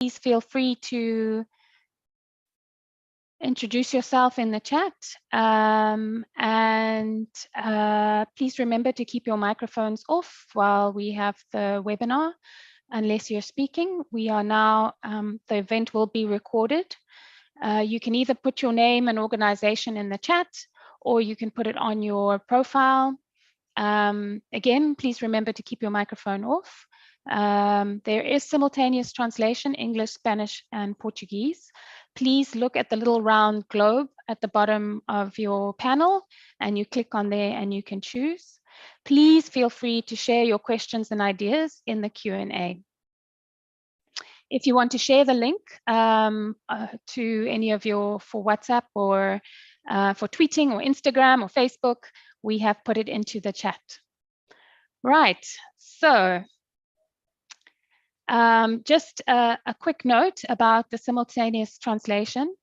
Please feel free to introduce yourself in the chat, and please remember to keep your microphones off while we have the webinar, unless you're speaking. We are now, the event will be recorded. You can either put your name and organization in the chat, or you can put it on your profile. Again, please remember to keep your microphone off. There is simultaneous translation, English, Spanish, and Portuguese. Please look at the little round globe at the bottom of your panel, and you click on there and you can choose. Please feel free to share your questions and ideas in the Q&A. If you want to share the link to any of your, for WhatsApp or for tweeting or Instagram or Facebook, we have put it into the chat. Right, so just a quick note about the simultaneous translation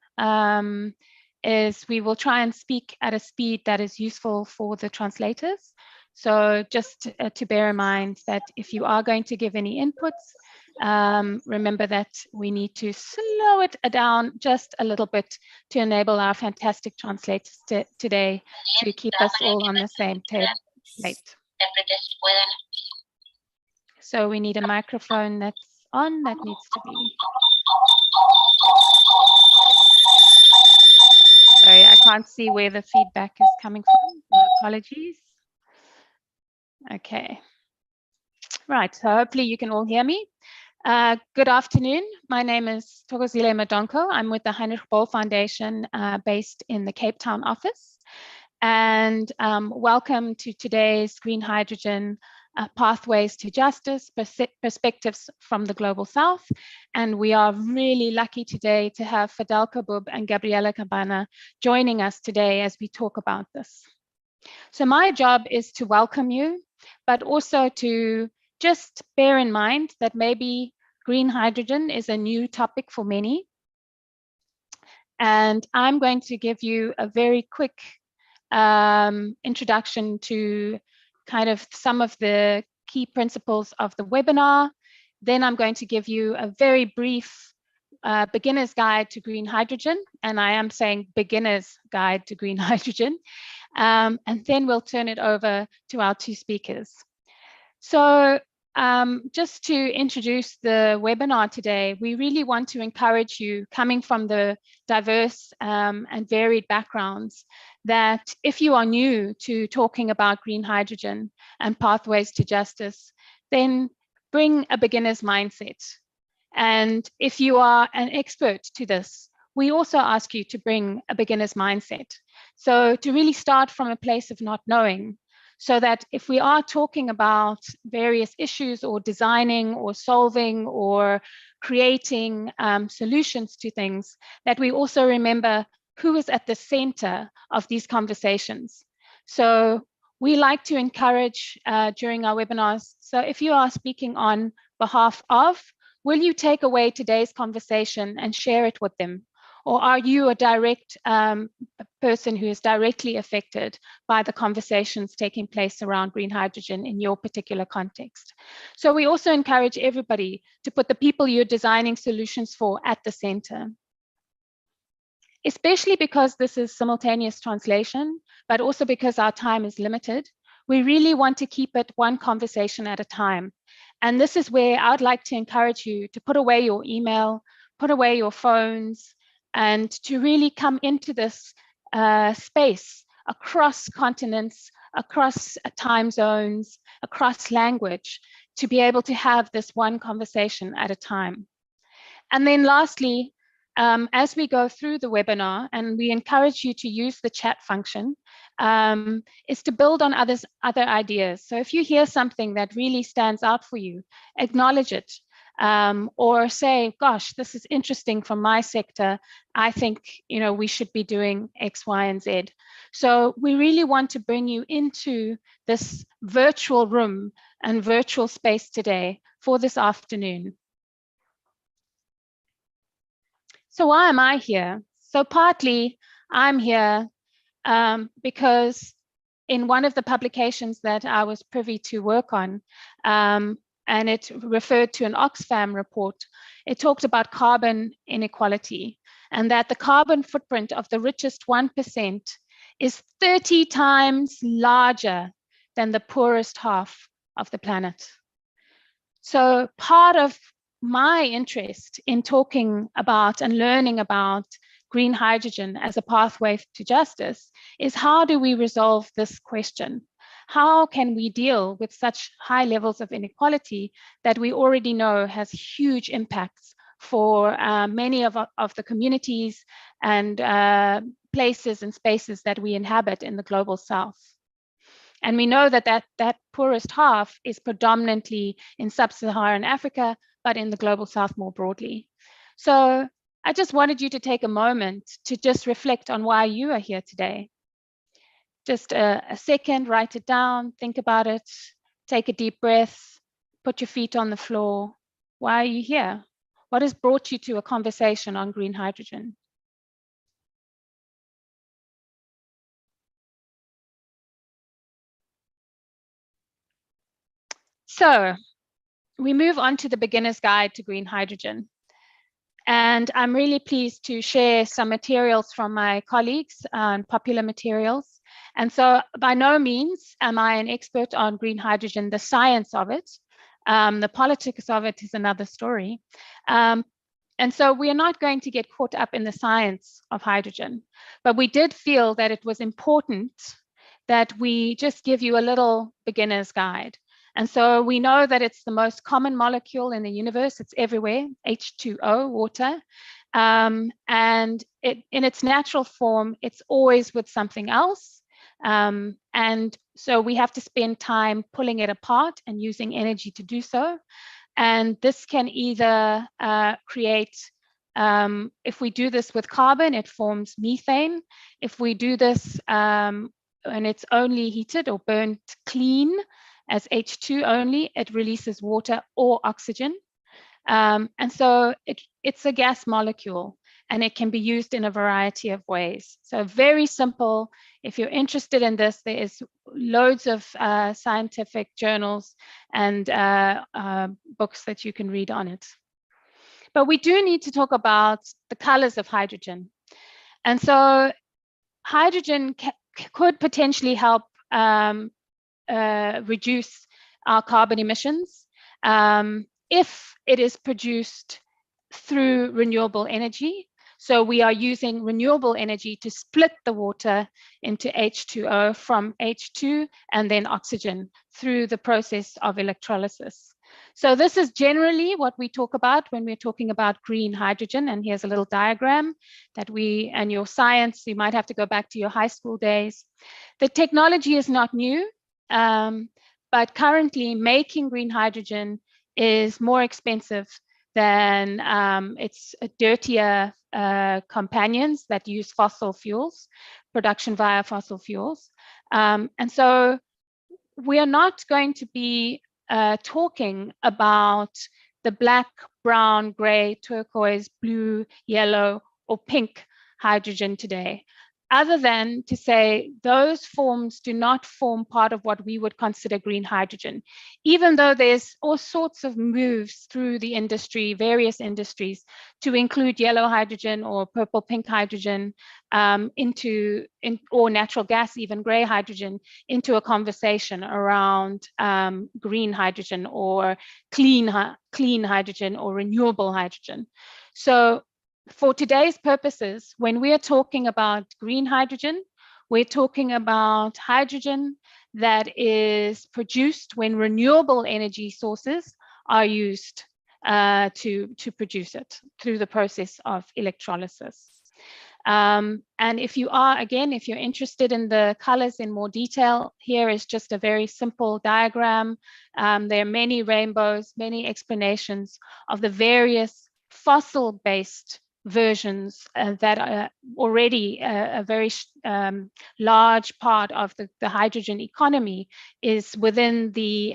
is we will try and speak at a speed that is useful for the translators. So just to bear in mind that if you are going to give any inputs, remember that we need to slow it down just a little bit to enable our fantastic translators today to keep us all on the same plate. So we need a microphone that's on, that needs to be. Sorry, I can't see where the feedback is coming from. My apologies. Okay. Right, so hopefully you can all hear me. Good afternoon. My name is Thokozile Madonko. I'm with the Heinrich Böll Foundation based in the Cape Town office. And welcome to today's Green Hydrogen Pathways to Justice, Perspectives from the Global South. And we are really lucky today to have Fidel Kabub and Gabriela Cabana joining us today as we talk about this. So my job is to welcome you, but also to just bear in mind that maybe green hydrogen is a new topic for many. And I'm going to give you a very quick introduction to kind of some of the key principles of the webinar. Then I'm going to give you a very brief beginner's guide to green hydrogen. And I am saying beginner's guide to green hydrogen. And then we'll turn it over to our two speakers. So just to introduce the webinar today, we really want to encourage you, coming from the diverse and varied backgrounds, that if you are new to talking about green hydrogen and pathways to justice, then bring a beginner's mindset. And if you are an expert to this, we also ask you to bring a beginner's mindset. So to really start from a place of not knowing, so that if we are talking about various issues or designing or solving or creating solutions to things, that we also remember who is at the center of these conversations. So we like to encourage during our webinars, so if you are speaking on behalf of, will you take away today's conversation and share it with them? Or are you a direct person who is directly affected by the conversations taking place around green hydrogen in your particular context? So we also encourage everybody to put the people you're designing solutions for at the center. Especially because this is simultaneous translation, but also because our time is limited, we really want to keep it one conversation at a time. And this is where I'd like to encourage you to put away your email, put away your phones, and to really come into this space across continents, across time zones, across language, to be able to have this one conversation at a time. And then lastly, as we go through the webinar, and we encourage you to use the chat function, is to build on other ideas. So if you hear something that really stands out for you, acknowledge it. Or say, gosh, this is interesting from my sector. I think, we should be doing X, Y, and Z. So we really want to bring you into this virtual room and virtual space today for this afternoon. So why am I here? So partly I'm here because in one of the publications that I was privy to work on, and it referred to an Oxfam report, it talked about carbon inequality, and that the carbon footprint of the richest 1% is 30 times larger than the poorest half of the planet. So part of my interest in talking about and learning about green hydrogen as a pathway to justice is, how do we resolve this question? How can we deal with such high levels of inequality that we already know has huge impacts for many of the communities and places and spaces that we inhabit in the global south? And we know that that poorest half is predominantly in sub-Saharan Africa, but in the global south more broadly. So I just wanted you to take a moment to just reflect on why you are here today. Just a second, write it down, think about it, take a deep breath, put your feet on the floor. Why are you here? What has brought you to a conversation on green hydrogen? So we move on to the beginner's guide to green hydrogen. And I'm really pleased to share some materials from my colleagues on popular materials. And so by no means am I an expert on green hydrogen, the science of it. The politics of it is another story. And so we are not going to get caught up in the science of hydrogen, but we did feel that it was important that we just give you a little beginner's guide. And so we know that it's the most common molecule in the universe. It's everywhere, H2O, water. And in its natural form, it's always with something else. And so we have to spend time pulling it apart and using energy to do so. And this can either create, if we do this with carbon, it forms methane. If we do this and it's only heated or burnt clean as H2 only, it releases water or oxygen. And so it's a gas molecule, and it can be used in a variety of ways. So very simple. If you're interested in this, there is loads of scientific journals and books that you can read on it. But we do need to talk about the colors of hydrogen. And so hydrogen could potentially help reduce our carbon emissions if it is produced through renewable energy. So we are using renewable energy to split the water into H2O from H2 and then oxygen through the process of electrolysis. So this is generally what we talk about when we're talking about green hydrogen. And here's a little diagram that and your science, you might have to go back to your high school days. The technology is not new, but currently making green hydrogen is more expensive than its dirtier companions that use fossil fuels, production via fossil fuels. And so we are not going to be talking about the black, brown, gray, turquoise, blue, yellow, or pink hydrogen today, other than to say those forms do not form part of what we would consider green hydrogen, even though there's all sorts of moves through the industry, various industries, to include yellow hydrogen or purple pink hydrogen or natural gas, even gray hydrogen, into a conversation around green hydrogen or clean hydrogen or renewable hydrogen. So for today's purposes, when we are talking about green hydrogen, we're talking about hydrogen that is produced when renewable energy sources are used to produce it through the process of electrolysis. And if you are, again, if you're interested in the colors in more detail, here is just a very simple diagram. There are many rainbows, many explanations of the various fossil-based versions that are already a very large part of the hydrogen economy is within the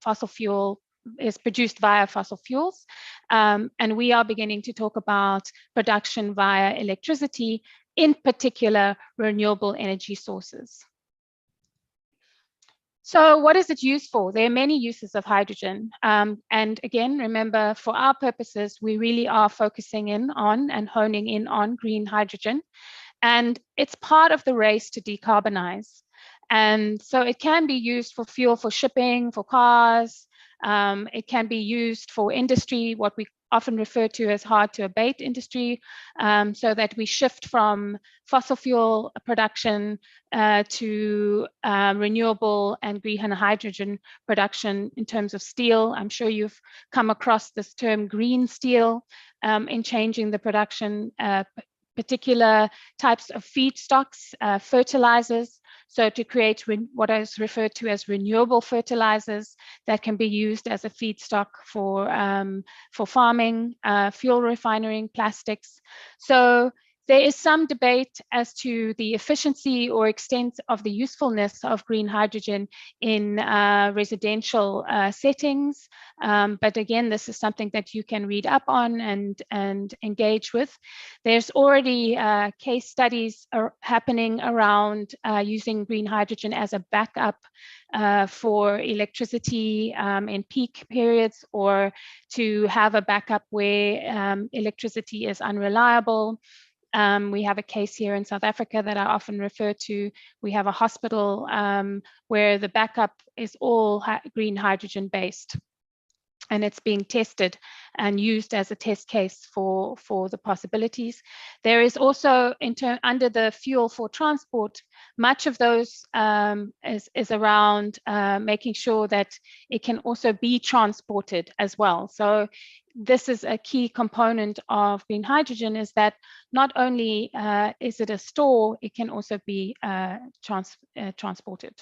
fossil fuel, is produced via fossil fuels. And we are beginning to talk about production via electricity, in particular renewable energy sources. So what is it used for? There are many uses of hydrogen. And again, remember, for our purposes, we really are focusing in on and honing in on green hydrogen. And it's part of the race to decarbonize. And so it can be used for fuel for shipping, for cars. It can be used for industry, what we often refer to as hard to abate industry, so that we shift from fossil fuel production to renewable and green hydrogen production in terms of steel. I'm sure you've come across this term green steel in changing the production, particular types of feedstocks, fertilizers, so to create what is referred to as renewable fertilizers that can be used as a feedstock for farming, fuel refining, plastics. So there is some debate as to the efficiency or extent of the usefulness of green hydrogen in residential settings. But again, this is something that you can read up on and engage with. There's already case studies happening around using green hydrogen as a backup for electricity in peak periods, or to have a backup where electricity is unreliable. We have a case here in South Africa that I often refer to. We have a hospital where the backup is all green hydrogen based, and it's being tested and used as a test case for the possibilities. There is also, under the fuel for transport, much of those is around making sure that it can also be transported as well. So this is a key component of green hydrogen, is that not only is it a store, it can also be transported.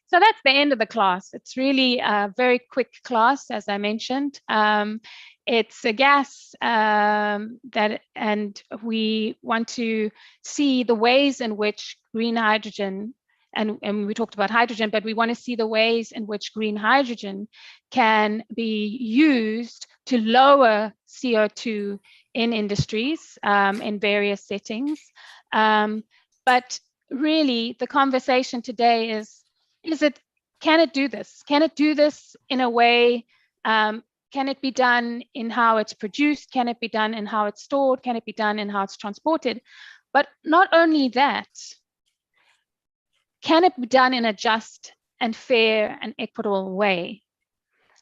So that's the end of the class. It's really a very quick class, as I mentioned. It's a gas and we want to see the ways in which green hydrogen, and we talked about hydrogen, but we want to see the ways in which green hydrogen can be used to lower CO2 in industries in various settings. But really, the conversation today is can it do this? Can it do this in a way? Can it be done in how it's produced? Can it be done in how it's stored? Can it be done in how it's transported? But not only that, can it be done in a just and fair and equitable way?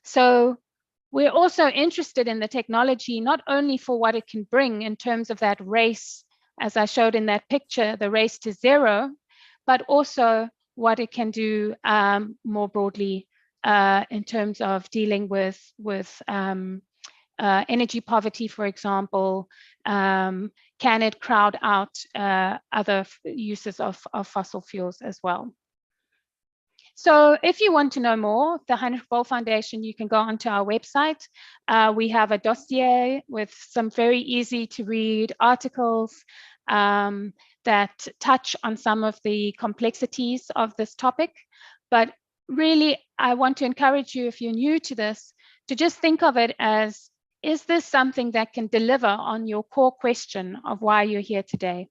So we're also interested in the technology, not only for what it can bring in terms of that race, as I showed in that picture, the race to zero, but also what it can do more broadly in terms of dealing with energy poverty, for example. Can it crowd out other uses of fossil fuels as well? So if you want to know more, the Heinrich Böll Foundation, you can go onto our website. We have a dossier with some very easy to read articles that touch on some of the complexities of this topic. But really, I want to encourage you, if you're new to this, to just think of it as, is this something that can deliver on your core question of why you're here today?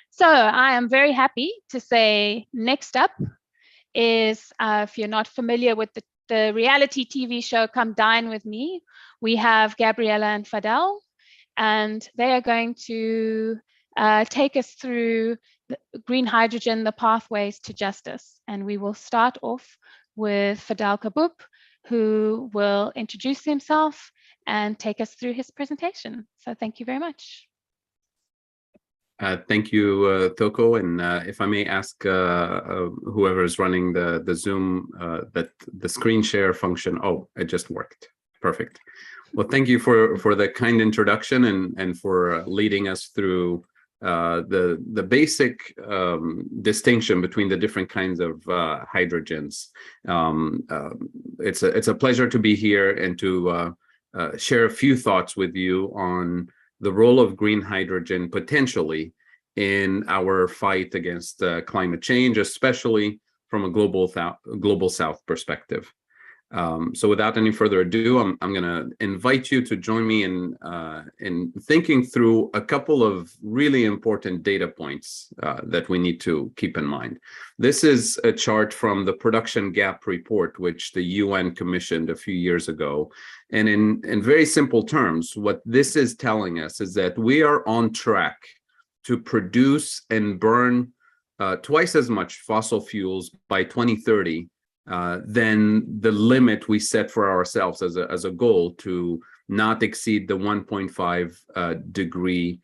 So I am very happy to say next up is, if you're not familiar with the reality TV show Come Dine With Me, we have Gabriella and Fadel, and they are going to take us through green hydrogen, the pathways to justice. And we will start off with Fadel Kaboub, who will introduce himself and take us through his presentation. So thank you very much. Thank you, Toko. And if I may ask whoever is running the Zoom, that the screen share function, oh, it just worked. Perfect. Well, thank you for the kind introduction and for leading us through the basic distinction between the different kinds of hydrogens. It's a pleasure to be here and to share a few thoughts with you on the role of green hydrogen potentially in our fight against climate change, especially from a global South perspective. So without any further ado, I'm going to invite you to join me in thinking through a couple of really important data points that we need to keep in mind. This is a chart from the Production Gap Report, which the UN commissioned a few years ago. And in very simple terms, what this is telling us is that we are on track to produce and burn twice as much fossil fuels by 2030 than the limit we set for ourselves as a goal to not exceed the 1.5 degree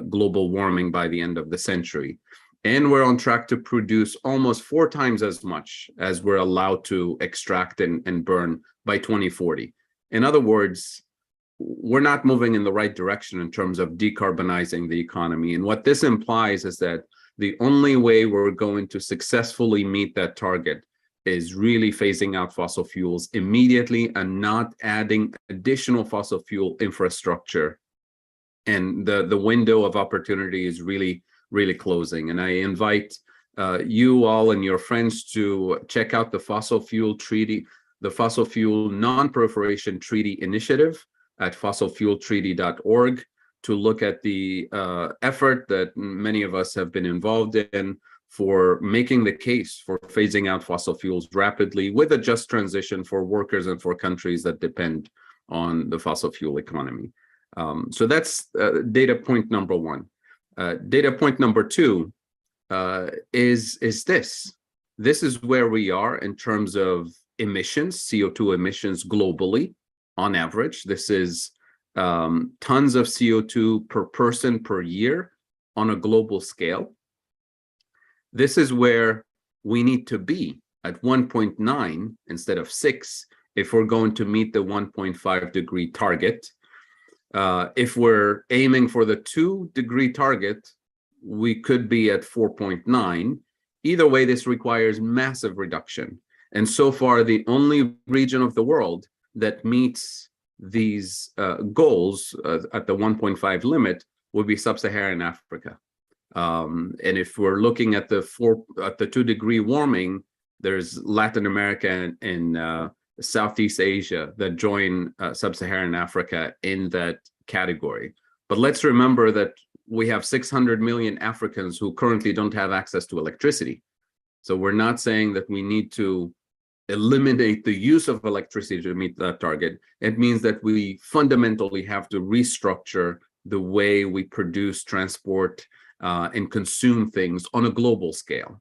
global warming by the end of the century. And we're on track to produce almost 4 times as much as we're allowed to extract and burn by 2040. In other words, we're not moving in the right direction in terms of decarbonizing the economy. And what this implies is that the only way we're going to successfully meet that target is really phasing out fossil fuels immediately and not adding additional fossil fuel infrastructure. And the window of opportunity is really, really closing. And I invite you all and your friends to check out the Fossil Fuel Treaty, the Fossil Fuel Non-Proliferation Treaty Initiative at fossilfueltreaty.org to look at the effort that many of us have been involved in for making the case for phasing out fossil fuels rapidly with a just transition for workers and for countries that depend on the fossil fuel economy. So that's data point number 1. Data point number 2 is this. This is where we are in terms of emissions, CO2 emissions globally on average. This is tons of CO2 per person per year on a global scale. This is where we need to be at 1.9 instead of 6 if we're going to meet the 1.5 degree target. If we're aiming for the 2 degree target, we could be at 4.9. Either way, this requires massive reduction. And so far, the only region of the world that meets these goals at the 1.5 limit would be sub-Saharan Africa. And if we're looking at the 2 degree warming, there's Latin America and Southeast Asia that join sub-Saharan Africa in that category. But let's remember that we have 600 million Africans who currently don't have access to electricity. So we're not saying that we need to eliminate the use of electricity to meet that target. It means that we fundamentally have to restructure the way we produce, transport, and consume things on a global scale.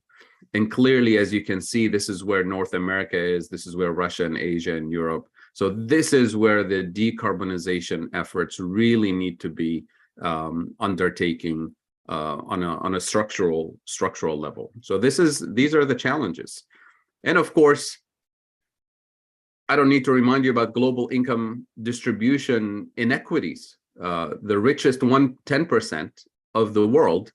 And clearly, as you can see, this is where North America is, this is where Russia and Asia and Europe. So this is where the decarbonization efforts really need to be undertaking on a structural level. So these are the challenges. And of course, I don't need to remind you about global income distribution inequities. The richest 10% of the world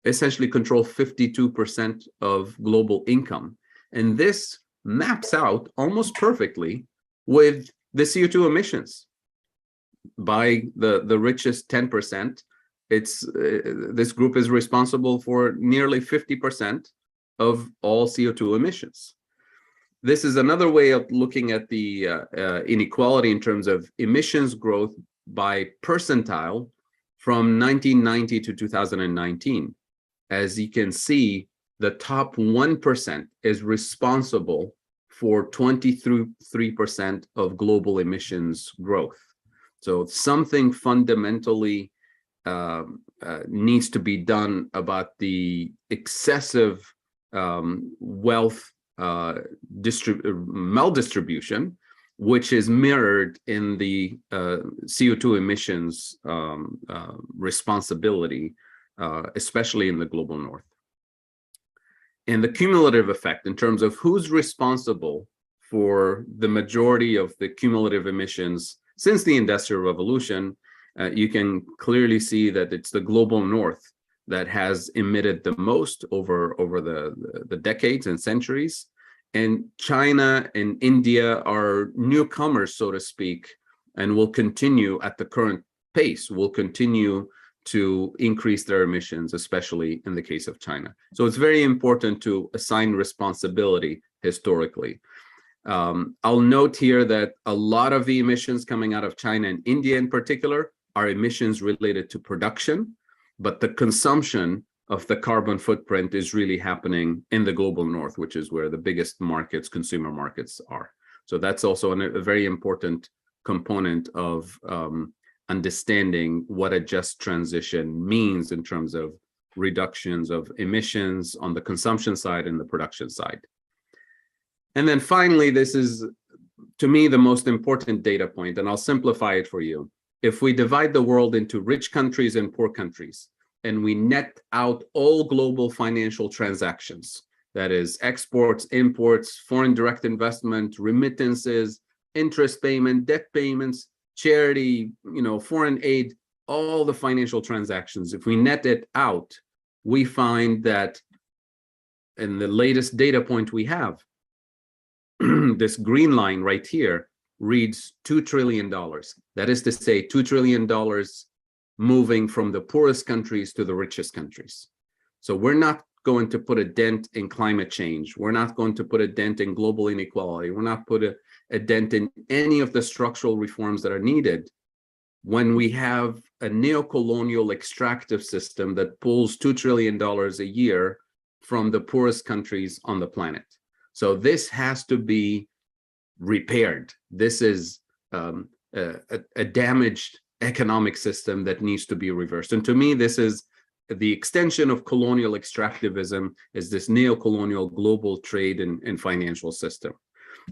essentially control 52% of global income. And this maps out almost perfectly with the CO2 emissions. By the richest 10%, this group is responsible for nearly 50% of all CO2 emissions. This is another way of looking at the inequality in terms of emissions growth by percentile from 1990 to 2019. As you can see, the top 1% is responsible for 23% of global emissions growth. So something fundamentally needs to be done about the excessive wealth maldistribution, which is mirrored in the CO2 emissions responsibility, especially in the global north. And the cumulative effect in terms of who's responsible for the majority of the cumulative emissions since the Industrial Revolution, you can clearly see that it's the global north that has emitted the most over the decades and centuries. And China and India are newcomers, so to speak, and will continue at the current pace, will continue to increase their emissions, especially in the case of China. So it's very important to assign responsibility historically. I'll note here that a lot of the emissions coming out of China and India in particular are emissions related to production, but the consumption of the carbon footprint is really happening in the global north, which is where the biggest markets, consumer markets, are. So that's also a very important component of understanding what a just transition means in terms of reductions of emissions on the consumption side and the production side. And then finally, this is, to me, the most important data point, and I'll simplify it for you. If we divide the world into rich countries and poor countries, and we net out all global financial transactions, that is exports, imports, foreign direct investment, remittances, interest payment, debt payments, charity, foreign aid, all the financial transactions, if we net it out, we find that in the latest data point we have, this green line right here reads $2 trillion. That is to say, $2 trillion moving from the poorest countries to the richest countries. So we're not going to put a dent in climate change. We're not going to put a dent in global inequality. We're not put a dent in any of the structural reforms that are needed when we have a neocolonial extractive system that pulls $2 trillion a year from the poorest countries on the planet. So this has to be repaired. This is a damaged economic system that needs to be reversed. And to me, this is the extension of colonial extractivism, is this neocolonial global trade and financial system.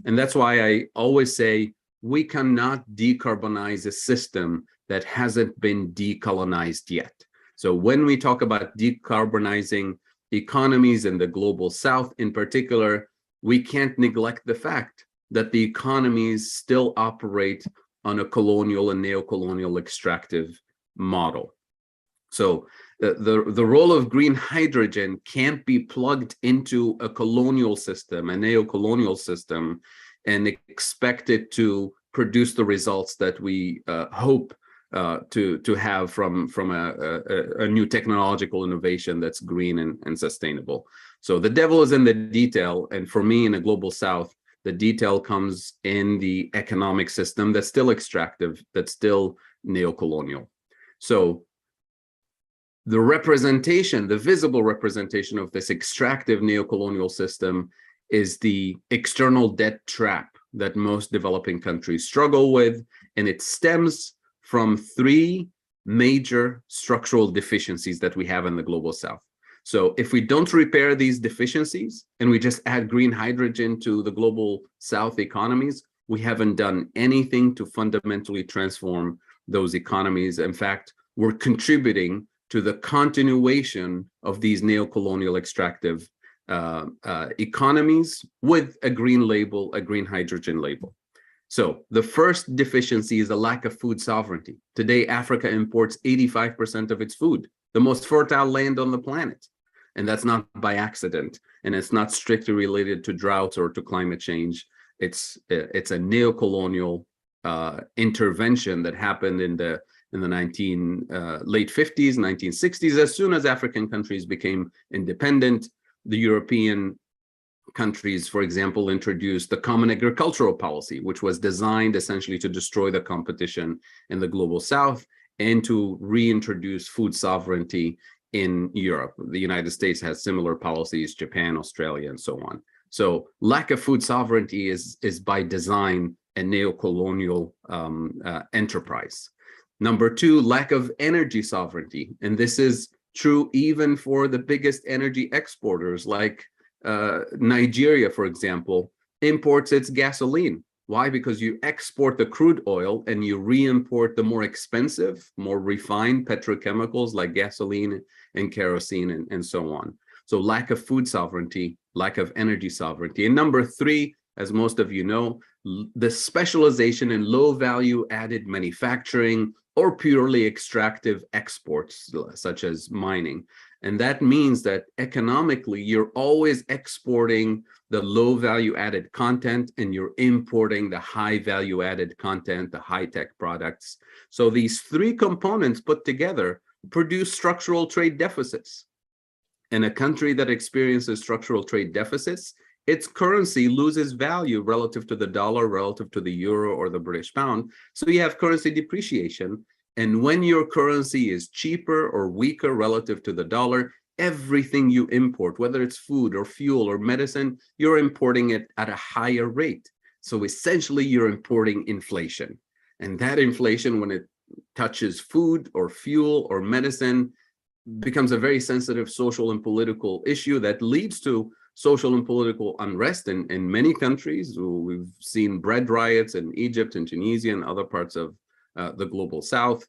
And that's why I always say we cannot decarbonize a system that hasn't been decolonized yet. So when we talk about decarbonizing economies in the global south in particular, we can't neglect the fact that the economies still operate on a colonial and neocolonial extractive model. So the role of green hydrogen can't be plugged into a colonial system, a neocolonial system, and expect it to produce the results that we hope to have from a new technological innovation that's green and sustainable. So the devil is in the detail, and for me, in the global south, the detail comes in the economic system that's still extractive, that's still neocolonial. So the representation, the visible representation of this extractive neocolonial system is the external debt trap that most developing countries struggle with, and it stems from three major structural deficiencies that we have in the global south. So if we don't repair these deficiencies and we just add green hydrogen to the global south economies, we haven't done anything to fundamentally transform those economies. In fact, we're contributing to the continuation of these neocolonial extractive economies with a green label, a green hydrogen label. So the first deficiency is a lack of food sovereignty. Today, Africa imports 85% of its food, the most fertile land on the planet. And that's not by accident. And it's not strictly related to droughts or to climate change. It's a neocolonial intervention that happened in the late 50s, 1960s. As soon as African countries became independent, the European countries, for example, introduced the Common Agricultural Policy, which was designed essentially to destroy the competition in the global south and to reintroduce food sovereignty in Europe. The United States has similar policies, Japan, Australia, and so on. So lack of food sovereignty is by design a neocolonial enterprise. Number two, lack of energy sovereignty. And this is true even for the biggest energy exporters like Nigeria, for example, imports its gasoline. Why? Because you export the crude oil and you re-import the more expensive, more refined petrochemicals like gasoline and kerosene and so on. So lack of food sovereignty, lack of energy sovereignty. And number three, as most of you know, the specialization in low value added manufacturing or purely extractive exports, such as mining. And that means that economically, you're always exporting the low value added content and you're importing the high value added content, the high tech products. So these three components put together produce structural trade deficits. And a country that experiences structural trade deficits its currency loses value relative to the dollar, relative to the euro or the British pound. So you have currency depreciation. And when your currency is cheaper or weaker relative to the dollar, everything you import, whether it's food or fuel or medicine, you're importing it at a higher rate. So essentially, you're importing inflation. And that inflation, when it touches food or fuel or medicine, becomes a very sensitive social and political issue that leads to social and political unrest in many countries. We've seen bread riots in Egypt and Tunisia and other parts of the global south.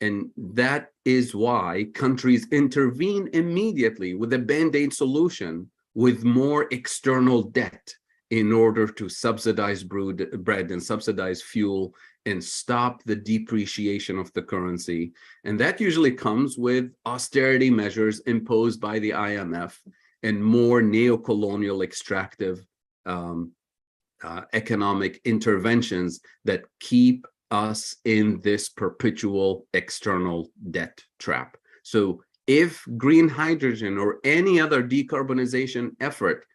And that is why countries intervene immediately with a band-aid solution with more external debt in order to subsidize bread and subsidize fuel and stop the depreciation of the currency. And that usually comes with austerity measures imposed by the IMF and more neo-colonial extractive economic interventions that keep us in this perpetual external debt trap. So if green hydrogen or any other decarbonization effort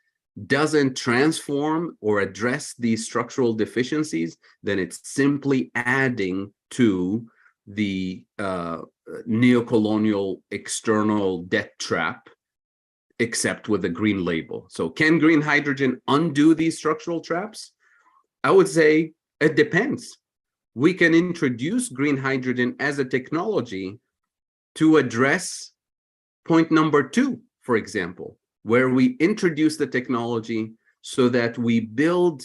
doesn't transform or address these structural deficiencies, then it's simply adding to the neo-colonial external debt trap, except with a green label. So can green hydrogen undo these structural traps? I would say it depends. We can introduce green hydrogen as a technology to address point number 2, for example, where we introduce the technology so that we build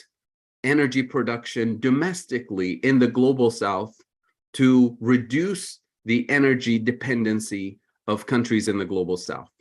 energy production domestically in the global south to reduce the energy dependency of countries in the global south.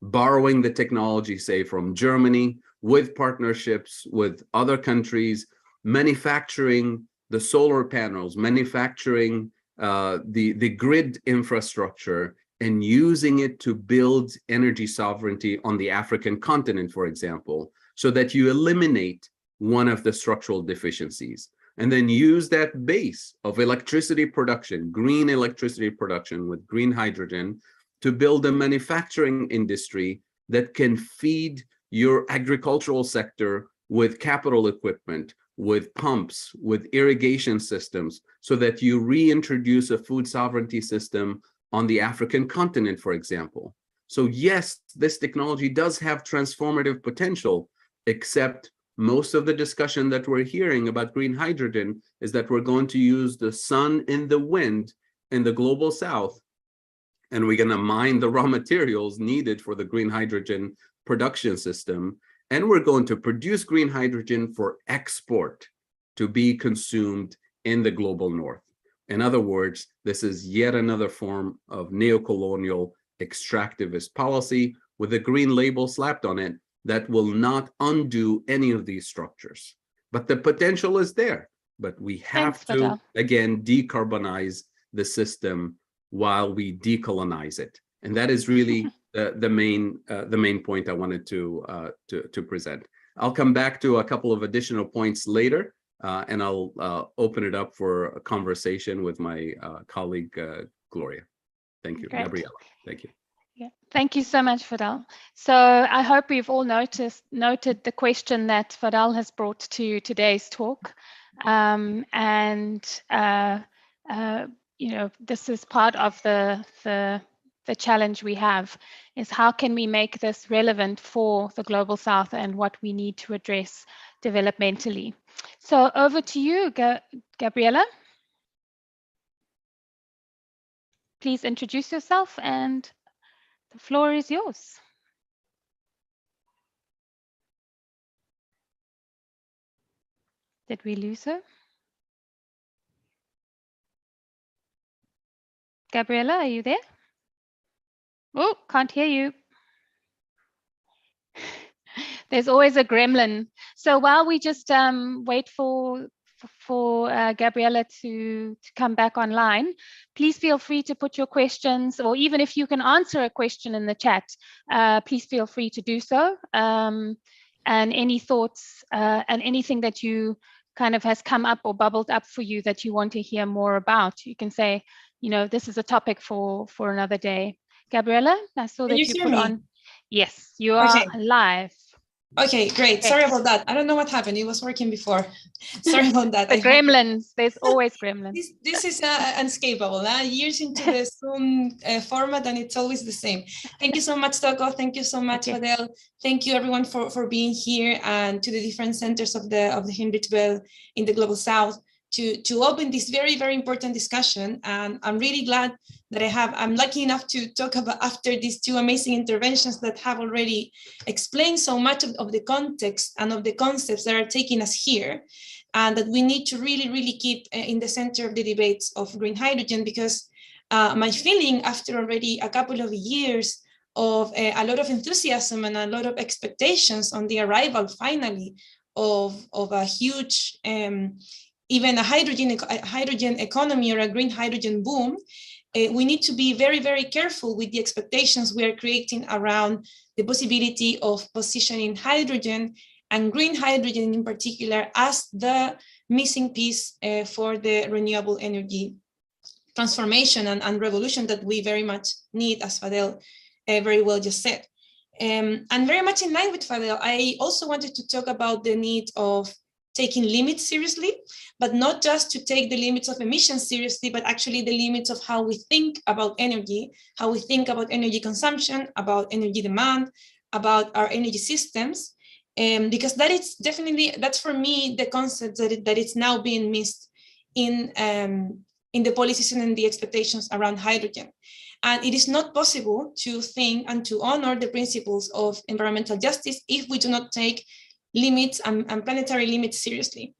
Borrowing the technology, say, from Germany, with partnerships with other countries, manufacturing the solar panels, manufacturing the grid infrastructure, and using it to build energy sovereignty on the African continent, for example, so that you eliminate one of the structural deficiencies, and then use that base of electricity production, green electricity production with green hydrogen, to build a manufacturing industry that can feed your agricultural sector with capital equipment, with pumps, with irrigation systems, so that you reintroduce a food sovereignty system on the African continent, for example. So yes, this technology does have transformative potential, except most of the discussion that we're hearing about green hydrogen is that we're going to use the sun and the wind in the global south, and we're going to mine the raw materials needed for the green hydrogen production system, and we're going to produce green hydrogen for export to be consumed in the global north. In other words, this is yet another form of neocolonial extractivist policy with a green label slapped on it that will not undo any of these structures. But the potential is there. But we have to, again, decarbonize the system while we decolonize it. And that is really the main point I wanted to present. I'll come back to a couple of additional points later. And I'll open it up for a conversation with my colleague, Gloria. Thank you. Great. Gabriela, thank you. Yeah, thank you so much, Fadel. So I hope we've all noted the question that Fadel has brought to today's talk. You know, this is part of the challenge we have, is how can we make this relevant for the Global South and what we need to address developmentally. So over to you, Gabriela. Please introduce yourself and the floor is yours. Did we lose her? Gabriela, are you there? Oh, can't hear you. There's always a gremlin. So while we just wait for Gabriela to come back online, please feel free to put your questions, or even if you can answer a question in the chat, please feel free to do so. And any thoughts and anything that you kind of has come up or bubbled up for you that you want to hear more about, you can say, you know, this is a topic for another day. Gabriela, I saw that you put on. Yes, you are live. Okay, great. Okay. Sorry about that. I don't know what happened. It was working before. Sorry about that. The gremlins. There's always gremlins. This is unescapable. Years into the Zoom format, and it's always the same. Thank you so much, Toko. Thank you so much, Fadel. Thank you, everyone, for being here, and to the different centers of the Heinrich Böll in the Global South to open this very, very important discussion. And I'm really glad that I'm lucky enough to talk about after these two amazing interventions that have already explained so much of the context and of the concepts that are taking us here, and that we need to really, really keep in the center of the debates of green hydrogen, because my feeling after already a couple of years of a lot of enthusiasm and a lot of expectations on the arrival finally of a huge, even a hydrogen economy or a green hydrogen boom, we need to be very, very careful with the expectations we are creating around the possibility of positioning hydrogen and green hydrogen in particular as the missing piece for the renewable energy transformation and revolution that we very much need, as Fadel very well just said. And very much in line with Fadel, I also wanted to talk about the need of taking limits seriously, but not just to take the limits of emissions seriously, but actually the limits of how we think about energy, how we think about energy consumption, about energy demand, about our energy systems, because that is definitely, that's for me the concept that it's now being missed in the policies and in the expectations around hydrogen. And it is not possible to think and to honor the principles of environmental justice if we do not take limits and planetary limits seriously.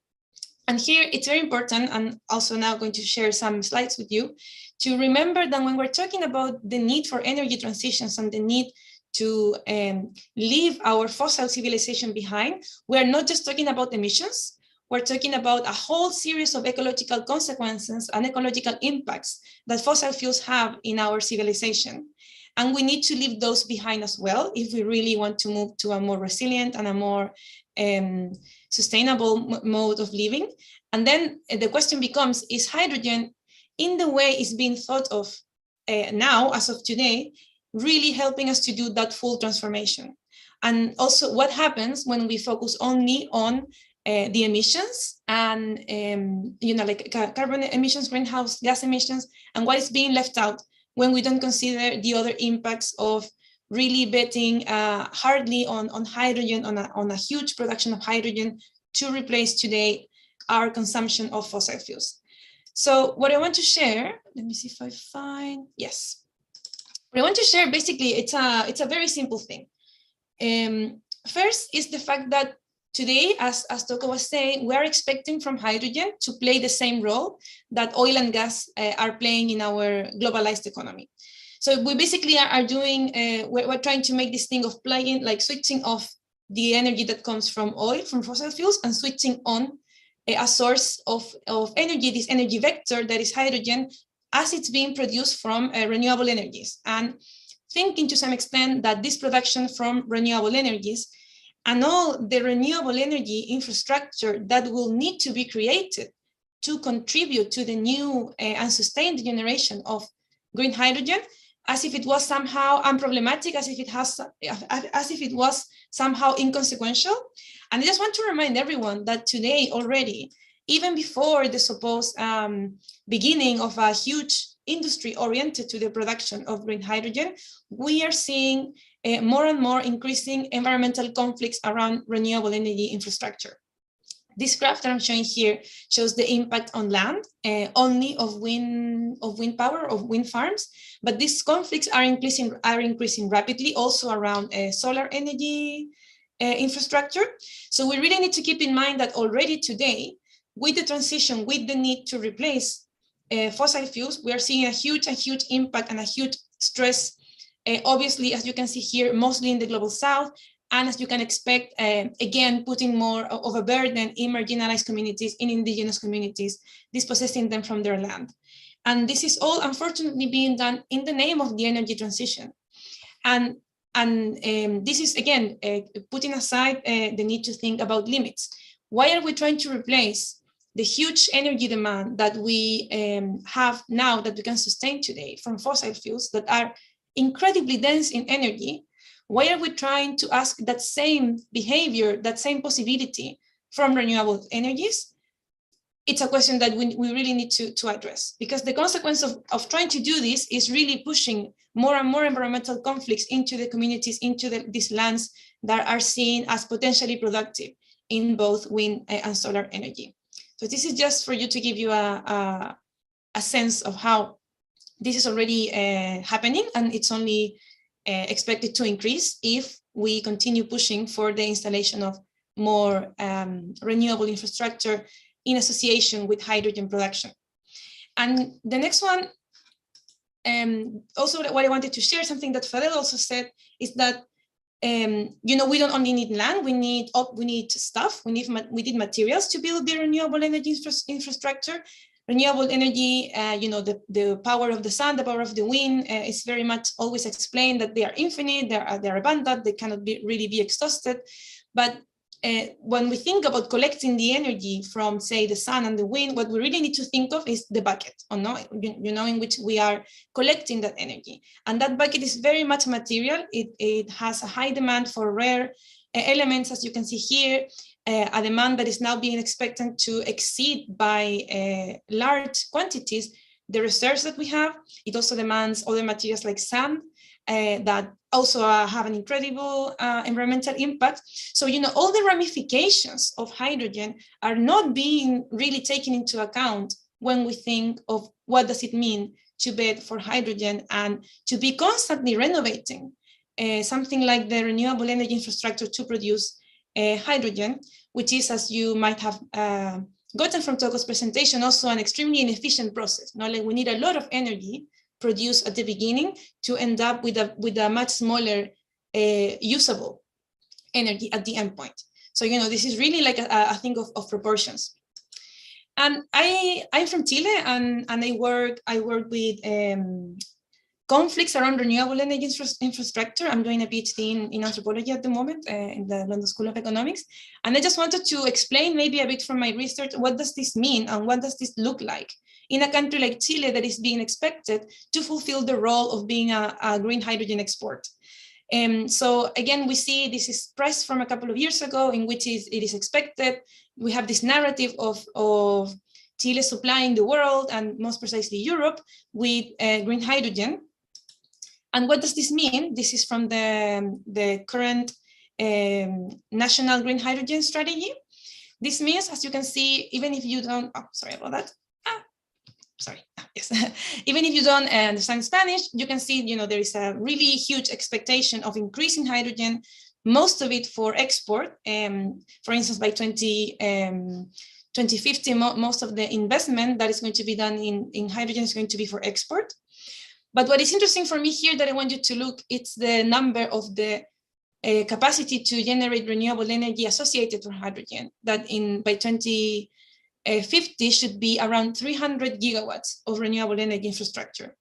And here it's very important, and also now going to share some slides with you, to remember that when we're talking about the need for energy transitions and the need to leave our fossil civilization behind, we're not just talking about emissions, we're talking about a whole series of ecological consequences and ecological impacts that fossil fuels have in our civilization. And we need to leave those behind as well if we really want to move to a more resilient and a more sustainable mode of living. And then the question becomes, is hydrogen, in the way it's being thought of now, as of today, really helping us to do that full transformation? And also what happens when we focus only on the emissions and, like carbon emissions, greenhouse gas emissions, and what is being left out when we don't consider the other impacts of really betting hardly on hydrogen, on a huge production of hydrogen to replace today our consumption of fossil fuels. So what I want to share, let me see if I find, yes. What I want to share, basically, it's a very simple thing. First is the fact that today, as Toko was saying, we're expecting from hydrogen to play the same role that oil and gas are playing in our globalized economy. So we basically are doing, we're trying to make this thing of playing, like switching off the energy that comes from oil, from fossil fuels, and switching on a source of energy, this energy vector that is hydrogen, as it's being produced from renewable energies. And thinking to some extent that this production from renewable energies and all the renewable energy infrastructure that will need to be created to contribute to the new and sustained generation of green hydrogen, as if it was somehow unproblematic, as if it was somehow inconsequential. And I just want to remind everyone that today already, even before the supposed beginning of a huge industry oriented to the production of green hydrogen, we are seeing more and more increasing environmental conflicts around renewable energy infrastructure. This graph that I'm showing here shows the impact on land only of wind power, of wind farms, but these conflicts are increasing rapidly also around solar energy infrastructure. So we really need to keep in mind that already today, with the transition, with the need to replace fossil fuels, we are seeing a huge impact and a huge stress, obviously, as you can see here, mostly in the global south, and as you can expect, again, putting more of a burden in marginalized communities, in indigenous communities, dispossessing them from their land. And this is all unfortunately being done in the name of the energy transition. And this is, again, putting aside the need to think about limits. Why are we trying to replace the huge energy demand that we have now, that we can sustain today from fossil fuels that are incredibly dense in energy? why are we trying to ask that same behavior, that same possibility from renewable energies? It's a question that we really need to address, because the consequence of trying to do this is really pushing more and more environmental conflicts into the communities, into these lands that are seen as potentially productive in both wind and solar energy. So this is just for you to give you a sense of how this is already happening, and it's only expected to increase if we continue pushing for the installation of more renewable infrastructure in association with hydrogen production. And the next one, also what I wanted to share, something that Fadel also said, is that we don't only need land, we need stuff, we need materials to build the renewable energy infrastructure. Renewable energy, the power of the sun, the power of the wind, is very much always explained that they are infinite, they're abundant, they cannot really be exhausted. But when we think about collecting the energy from, say, the sun and the wind, what we really need to think of is the bucket, in which we are collecting that energy. And that bucket is very much material. It has a high demand for rare elements, as you can see here, a demand that is now being expected to exceed by large quantities the reserves that we have. It also demands other materials like sand, that also have an incredible environmental impact. So, all the ramifications of hydrogen are not being really taken into account when we think of what does it mean to bid for hydrogen and to be constantly renovating something like the renewable energy infrastructure to produce hydrogen, which is, as you might have gotten from Toko's presentation, also an extremely inefficient process. Like we need a lot of energy produced at the beginning to end up with a much smaller usable energy at the end point. So, this is really like a thing of proportions. And I'm from Chile, and I work with conflicts around renewable energy infrastructure. I'm doing a PhD in anthropology at the moment in the London School of Economics. And I just wanted to explain maybe a bit from my research, what does this mean and what does this look like in a country like Chile that is being expected to fulfill the role of being a green hydrogen export. So again, we see this is press from a couple of years ago in which it is expected. We have this narrative of Chile supplying the world, and most precisely Europe, with green hydrogen. And what does this mean? This is from the current national green hydrogen strategy. This means, as you can see, even if you don't, sorry about that. Yes. Even if you don't understand Spanish, you can see, there is a really huge expectation of increasing hydrogen, most of it for export. For instance, by 2050, most of the investment that is going to be done in hydrogen is going to be for export. But what is interesting for me here that I want you to look, it's the number of the capacity to generate renewable energy associated with hydrogen, that by 2050 should be around 300 gigawatts of renewable energy infrastructure.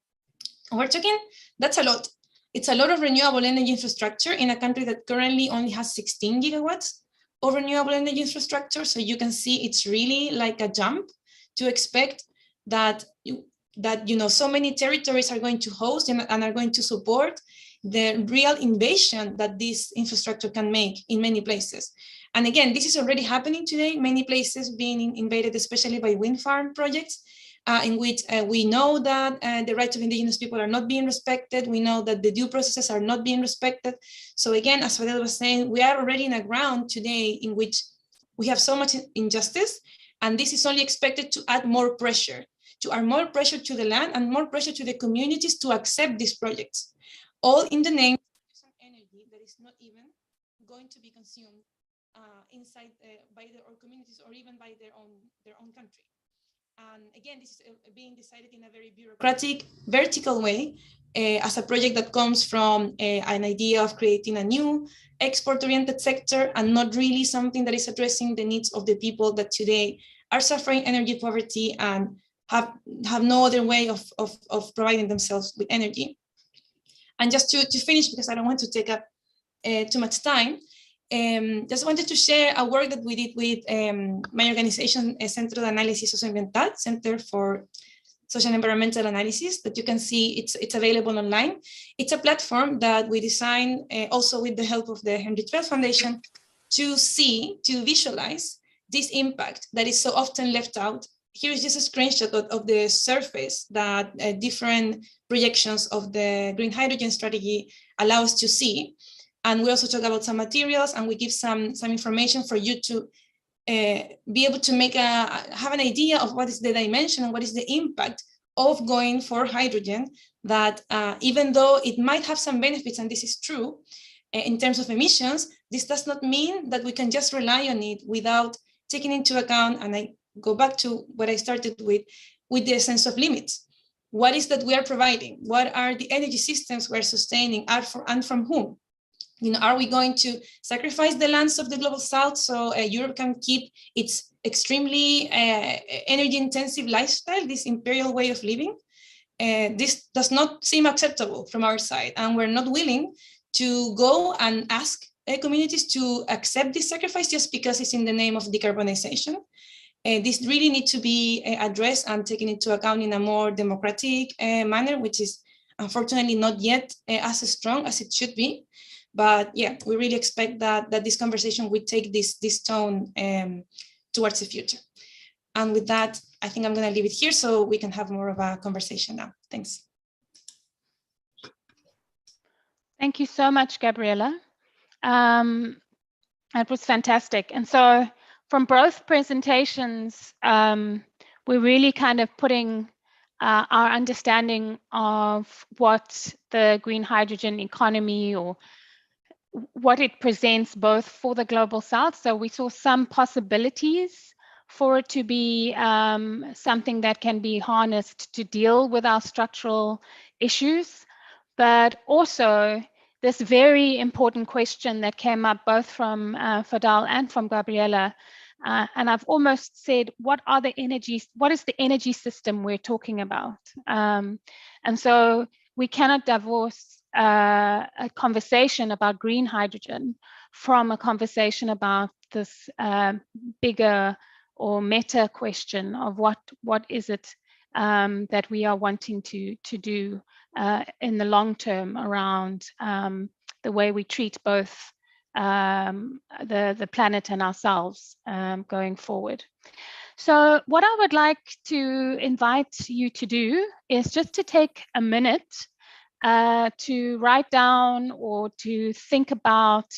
We're talking, that's a lot. It's a lot of renewable energy infrastructure in a country that currently only has 16 gigawatts of renewable energy infrastructure. So you can see it's really like a jump to expect that so many territories are going to host and are going to support the real invasion that this infrastructure can make in many places. And again, this is already happening today, many places being invaded, especially by wind farm projects, in which we know that the rights of indigenous people are not being respected. We know that the due processes are not being respected. So again, as Fadel was saying, we are already in a ground today in which we have so much injustice, and this is only expected to add more pressure to the land and more pressure to the communities to accept these projects, all in the name of energy that is not even going to be consumed inside by our communities or even by their own country. And again, this is being decided in a very bureaucratic, vertical way, as a project that comes from an idea of creating a new export-oriented sector, and not really something that is addressing the needs of the people that today are suffering energy poverty and have no other way of providing themselves with energy. And just to finish, because I don't want to take up too much time, just wanted to share a work that we did with my organization, Centro de Análisis Socioambiental, Center for social and environmental analysis that you can see. It's available online. It's a platform that we designed also with the help of the Henry Twelve Foundation to visualize this impact that is so often left out. Here is just a screenshot of the surface that different projections of the green hydrogen strategy allow us to see. And we also talk about some materials, and we give some information for you to be able to have an idea of what is the dimension and what is the impact of going for hydrogen, that even though it might have some benefits, and this is true, in terms of emissions, this does not mean that we can just rely on it without taking into account, and I go back to what I started with the sense of limits. What is that we are providing? What are the energy systems we're sustaining, and from whom? Are we going to sacrifice the lands of the global south so Europe can keep its extremely energy-intensive lifestyle, this imperial way of living? This does not seem acceptable from our side, and we're not willing to go and ask communities to accept this sacrifice just because it's in the name of decarbonization. This really needs to be addressed and taken into account in a more democratic manner, which is unfortunately not yet as strong as it should be. But yeah, we really expect that this conversation will take this tone towards the future. And with that, I think I'm going to leave it here so we can have more of a conversation now. Thanks. Thank you so much, Gabriela. That was fantastic. And so from both presentations, we're really kind of putting our understanding of what the green hydrogen economy, or what it presents both for the global south. So we saw some possibilities for it to be something that can be harnessed to deal with our structural issues, but also this very important question that came up both from Fadal and from Gabriela. And I've almost said, what is the energy system we're talking about? And so we cannot divorce a conversation about green hydrogen from a conversation about this bigger or meta question of what is it that we are wanting to do in the long term around the way we treat both the planet and ourselves going forward. So what I would like to invite you to do is just to take a minute to write down or to think about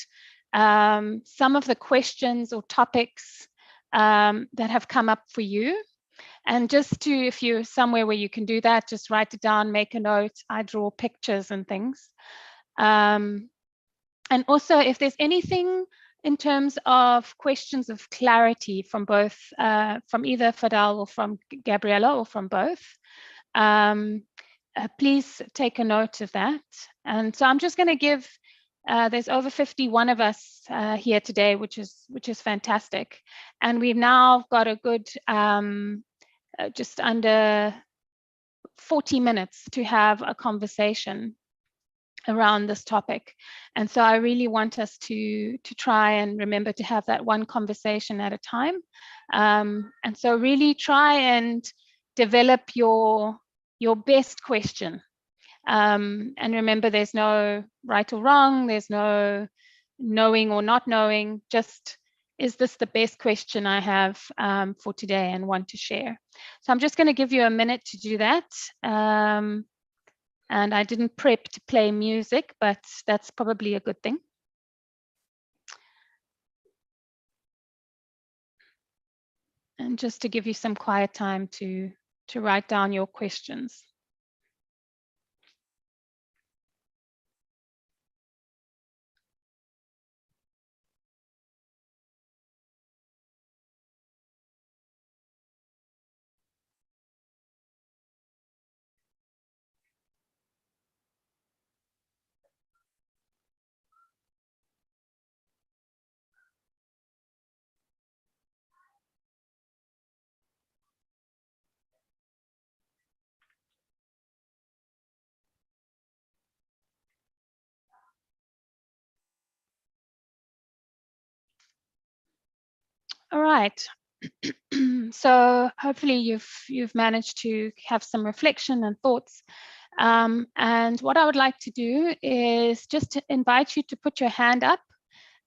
some of the questions or topics that have come up for you. And just to, if you're somewhere where you can do that, just write it down, make a note. I draw pictures and things. And also, if there's anything in terms of questions of clarity from both, from either Fadal or from Gabriela or from both, please take a note of that. And so I'm just going to give, there's over 51 of us here today, which is fantastic. And we've now got a good just under 40 minutes to have a conversation around this topic. And so I really want us to try and remember to have that one conversation at a time. And so really try and develop your best question. And remember, there's no right or wrong, there's no knowing or not knowing, just is this the best question I have for today and want to share? So I'm just going to give you a minute to do that. And I didn't prep to play music, but that's probably a good thing. And just to give you some quiet time to write down your questions. All right. So hopefully you've managed to have some reflection and thoughts. And what I would like to do is just to invite you to put your hand up,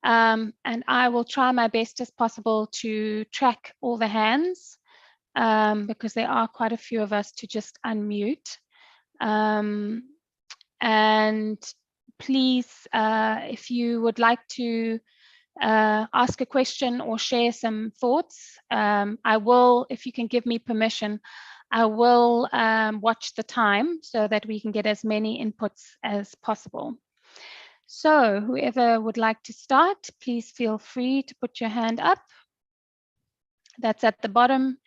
and I will try my best as possible to track all the hands, because there are quite a few of us to just unmute. And please, if you would like to ask a question or share some thoughts, I will, if you can give me permission, I will watch the time so that we can get as many inputs as possible. So whoever would like to start, please feel free to put your hand up. That's at the bottom.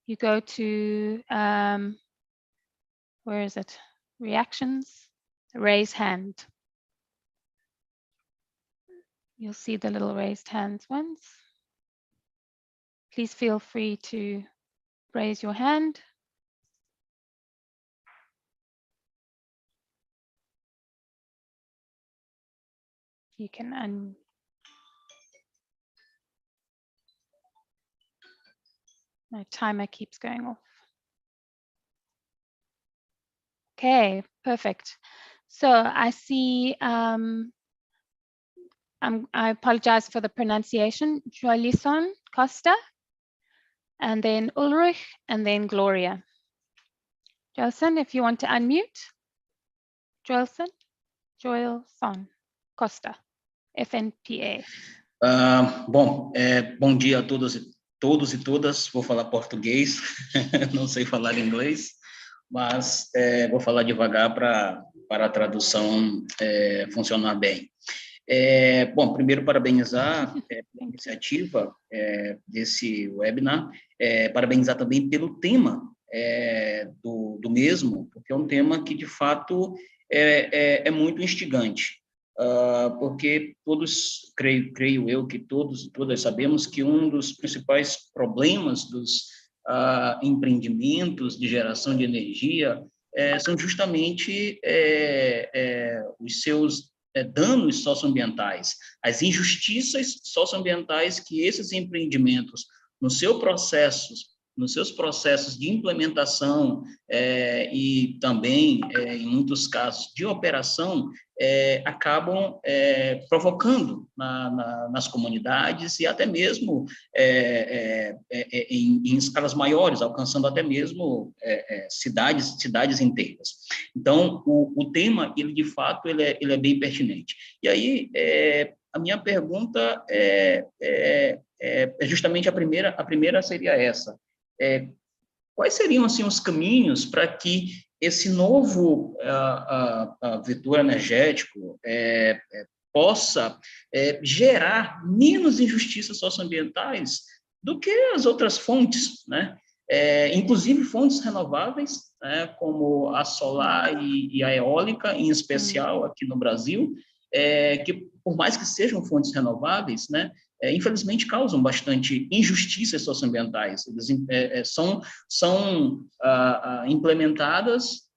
You go to, where is it? Reactions, raise hand. You'll see the little raised hands ones. Please feel free to raise your hand. You can my timer keeps going off. Okay, perfect. So I see, I apologize for the pronunciation, Joelison Costa, and then Ulrich, and then Gloria. Joelson, if you want to unmute. Joelson Costa, FNPA. Bom, bom dia a todos e todas. Vou falar português, não sei falar inglês, mas vou falar devagar para a tradução funcionar bem. Bom, primeiro parabenizar a iniciativa desse webinar, parabenizar também pelo tema do mesmo, porque é um tema que, de fato, é muito instigante. Porque todos, creio eu, que todos e todas sabemos que um dos principais problemas dos empreendimentos de geração de energia são justamente os seus danos socioambientais, as injustiças socioambientais que esses empreendimentos, nos seus processos de implementação e também, em muitos casos, de operação, acabam provocando nas comunidades e até mesmo em escalas maiores, alcançando até mesmo cidades inteiras. Então, o tema, ele de fato, ele é bem pertinente. E aí, a minha pergunta é justamente a primeira seria essa. Quais seriam, assim, os caminhos para que esse novo vetor energético possa gerar menos injustiças socioambientais do que as outras fontes, né? Inclusive fontes renováveis, né, como a solar e a eólica, em especial aqui no Brasil, que, por mais que sejam fontes renováveis, né, infelizmente causam bastante injustiças socioambientais. Eles são implementadas,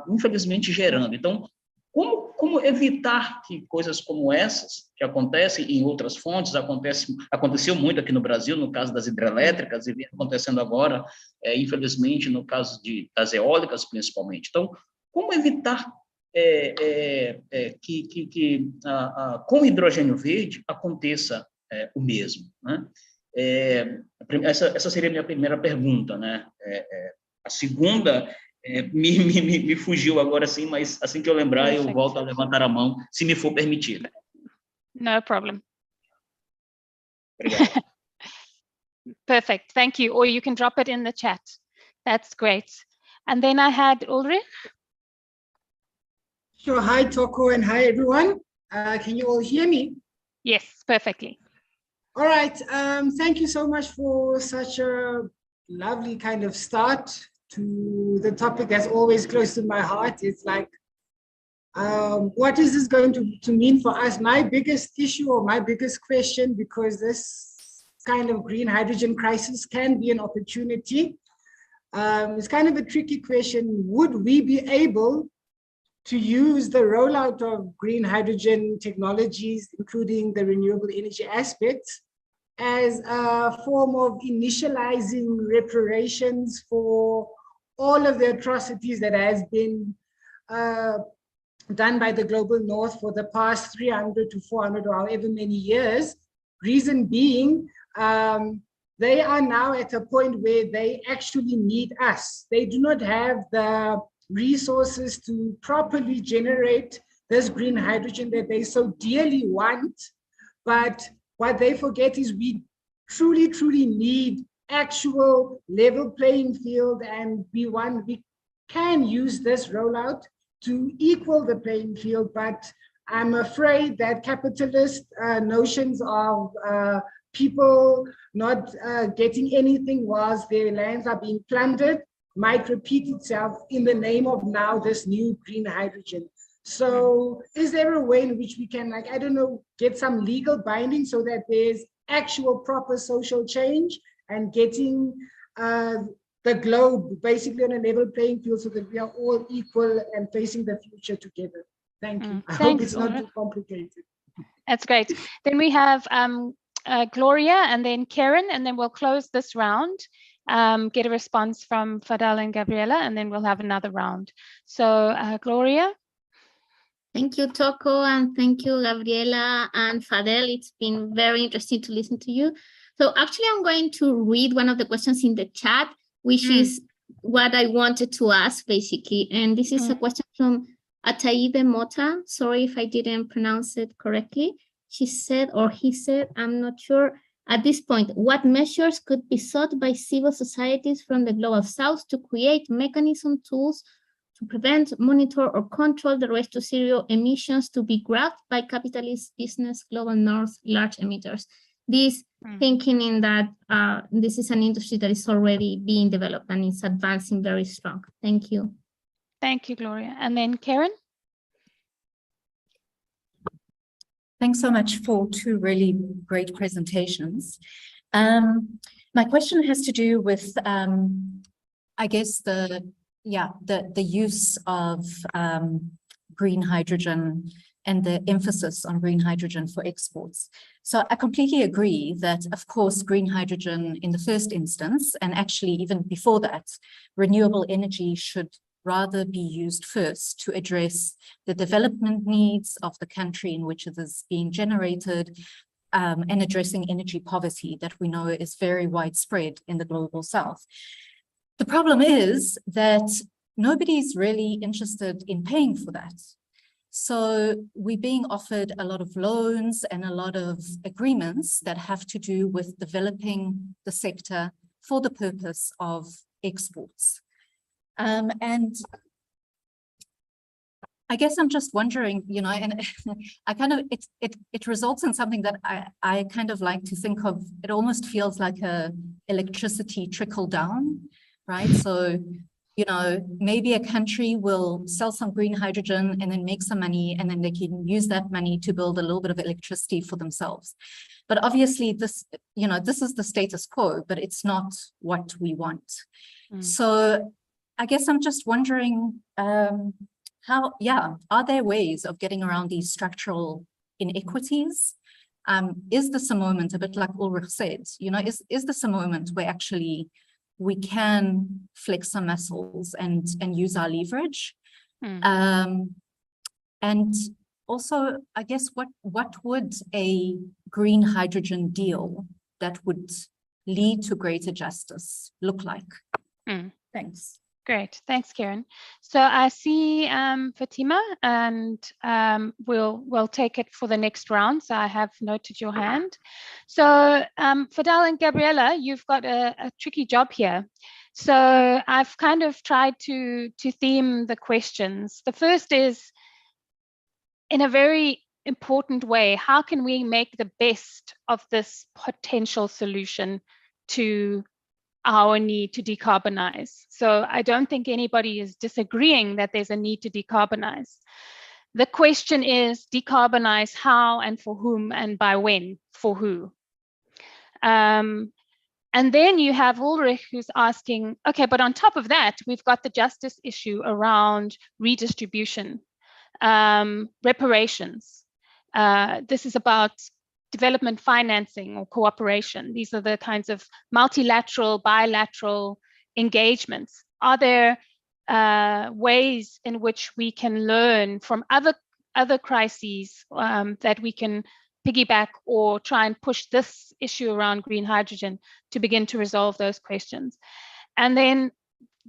infelizmente gerando. Então, como evitar que coisas como essas, que acontecem em outras fontes, aconteceu muito aqui no Brasil, no caso das hidrelétricas, e vem acontecendo agora, infelizmente, no caso das eólicas, principalmente. Então, como evitar que com o hidrogênio verde aconteça o mesmo, né? Essa seria a minha primeira pergunta, né? A segunda me fugiu agora, sim, mas assim que eu lembrar, eu volto a levantar a mão, se me for permitido. No problem. Obrigado. Perfect, thank you. Or you can drop it in the chat. That's great. And then I had Ulrich. Sure. Hi, Toko, and hi, everyone. Can you all hear me? Yes, perfectly. All right. Thank you so much for such a lovely kind of start to the topic that's always close to my heart. It's like, what is this going to mean for us? My biggest issue or my biggest question, because this kind of green hydrogen crisis can be an opportunity. It's kind of a tricky question. Would we be able to use the rollout of green hydrogen technologies, including the renewable energy aspects, as a form of initializing reparations for all of the atrocities that has been done by the global north for the past 300 to 400 or however many years. Reason being, they are now at a point where they actually need us. They do not have the resources to properly generate this green hydrogen that they so dearly want. But what they forget is we truly, truly need actual level playing field, and we can use this rollout to equal the playing field. But I'm afraid that capitalist notions of people not getting anything whilst their lands are being plundered might repeat itself in the name of now this new green hydrogen. So is there a way in which we can, like, I don't know, get some legal binding so that there's actual proper social change and getting the globe basically on a level playing field so that we are all equal and facing the future together? Thank you. I hope it's not too complicated. That's great. Then we have Gloria and then Karen, and then we'll close this round, get a response from Fadel and Gabriela, and then we'll have another round. So Gloria. Thank you, Toko, and thank you, Gabriela and Fadel. It's been very interesting to listen to you. So actually, I'm going to read one of the questions in the chat, which is what I wanted to ask, basically. And this is a question from Ataibe Mota. Sorry if I didn't pronounce it correctly. She said, or he said, I'm not sure. At this point, what measures could be sought by civil societies from the Global South to create mechanism tools to prevent, monitor, or control the race to zero emissions to be grabbed by capitalist business, Global North, large emitters? This thinking in that this is an industry that is already being developed and is advancing very strong. Thank you. Thank you, Gloria. And then Karen. Thanks so much for two really great presentations. My question has to do with, I guess, the use of green hydrogen and the emphasis on green hydrogen for exports. So I completely agree that, of course, green hydrogen in the first instance, and actually even before that, renewable energy should rather be used first to address the development needs of the country in which it is being generated, and addressing energy poverty that we know is very widespread in the global South. The problem is that nobody's really interested in paying for that. So we're being offered a lot of loans and a lot of agreements that have to do with developing the sector for the purpose of exports. And I guess I'm just wondering, you know, and I kind of, it results in something that I kind of like to think of. It almost feels like a electricity trickle down, right? So, you know, maybe a country will sell some green hydrogen and then make some money, and then they can use that money to build a little bit of electricity for themselves. But obviously this, you know, this is the status quo, but it's not what we want. So I guess I'm just wondering, are there ways of getting around these structural inequities? Is this a moment, a bit like Ulrich said, you know, is this a moment where actually we can flex some muscles and use our leverage? And also, I guess, what would a green hydrogen deal that would lead to greater justice look like? Thanks. Great, thanks, Karen. So I see Fatima, and we'll take it for the next round. So I have noted your hand. So Fadel and Gabriela, you've got a tricky job here. So I've kind of tried to theme the questions. The first is, in a very important way, how can we make the best of this potential solution to our need to decarbonize? So I don't think anybody is disagreeing that there's a need to decarbonize. The question is, decarbonize how and for whom and by when, for who? And then you have Ulrich who's asking, okay, but on top of that, we've got the justice issue around redistribution, reparations. This is about development financing or cooperation. These are the kinds of multilateral, bilateral engagements. Are there ways in which we can learn from other crises that we can piggyback or try and push this issue around green hydrogen to begin to resolve those questions? And then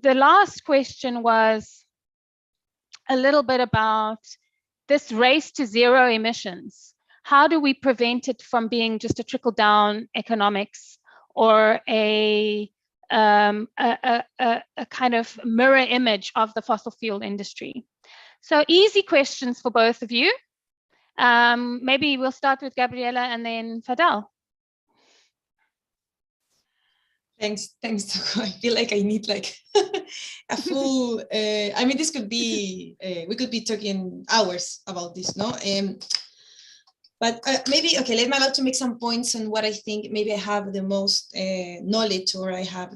the last question was a little bit about this race to zero emissions. How do we prevent it from being just a trickle-down economics or a kind of mirror image of the fossil fuel industry? So easy questions for both of you. Maybe we'll start with Gabriela and then Fadel. Thanks, Toko. I feel like I need like a full, I mean, this could be, we could be talking hours about this, no? But maybe, okay, let me allow to make some points on what I think maybe I have the most knowledge, or I have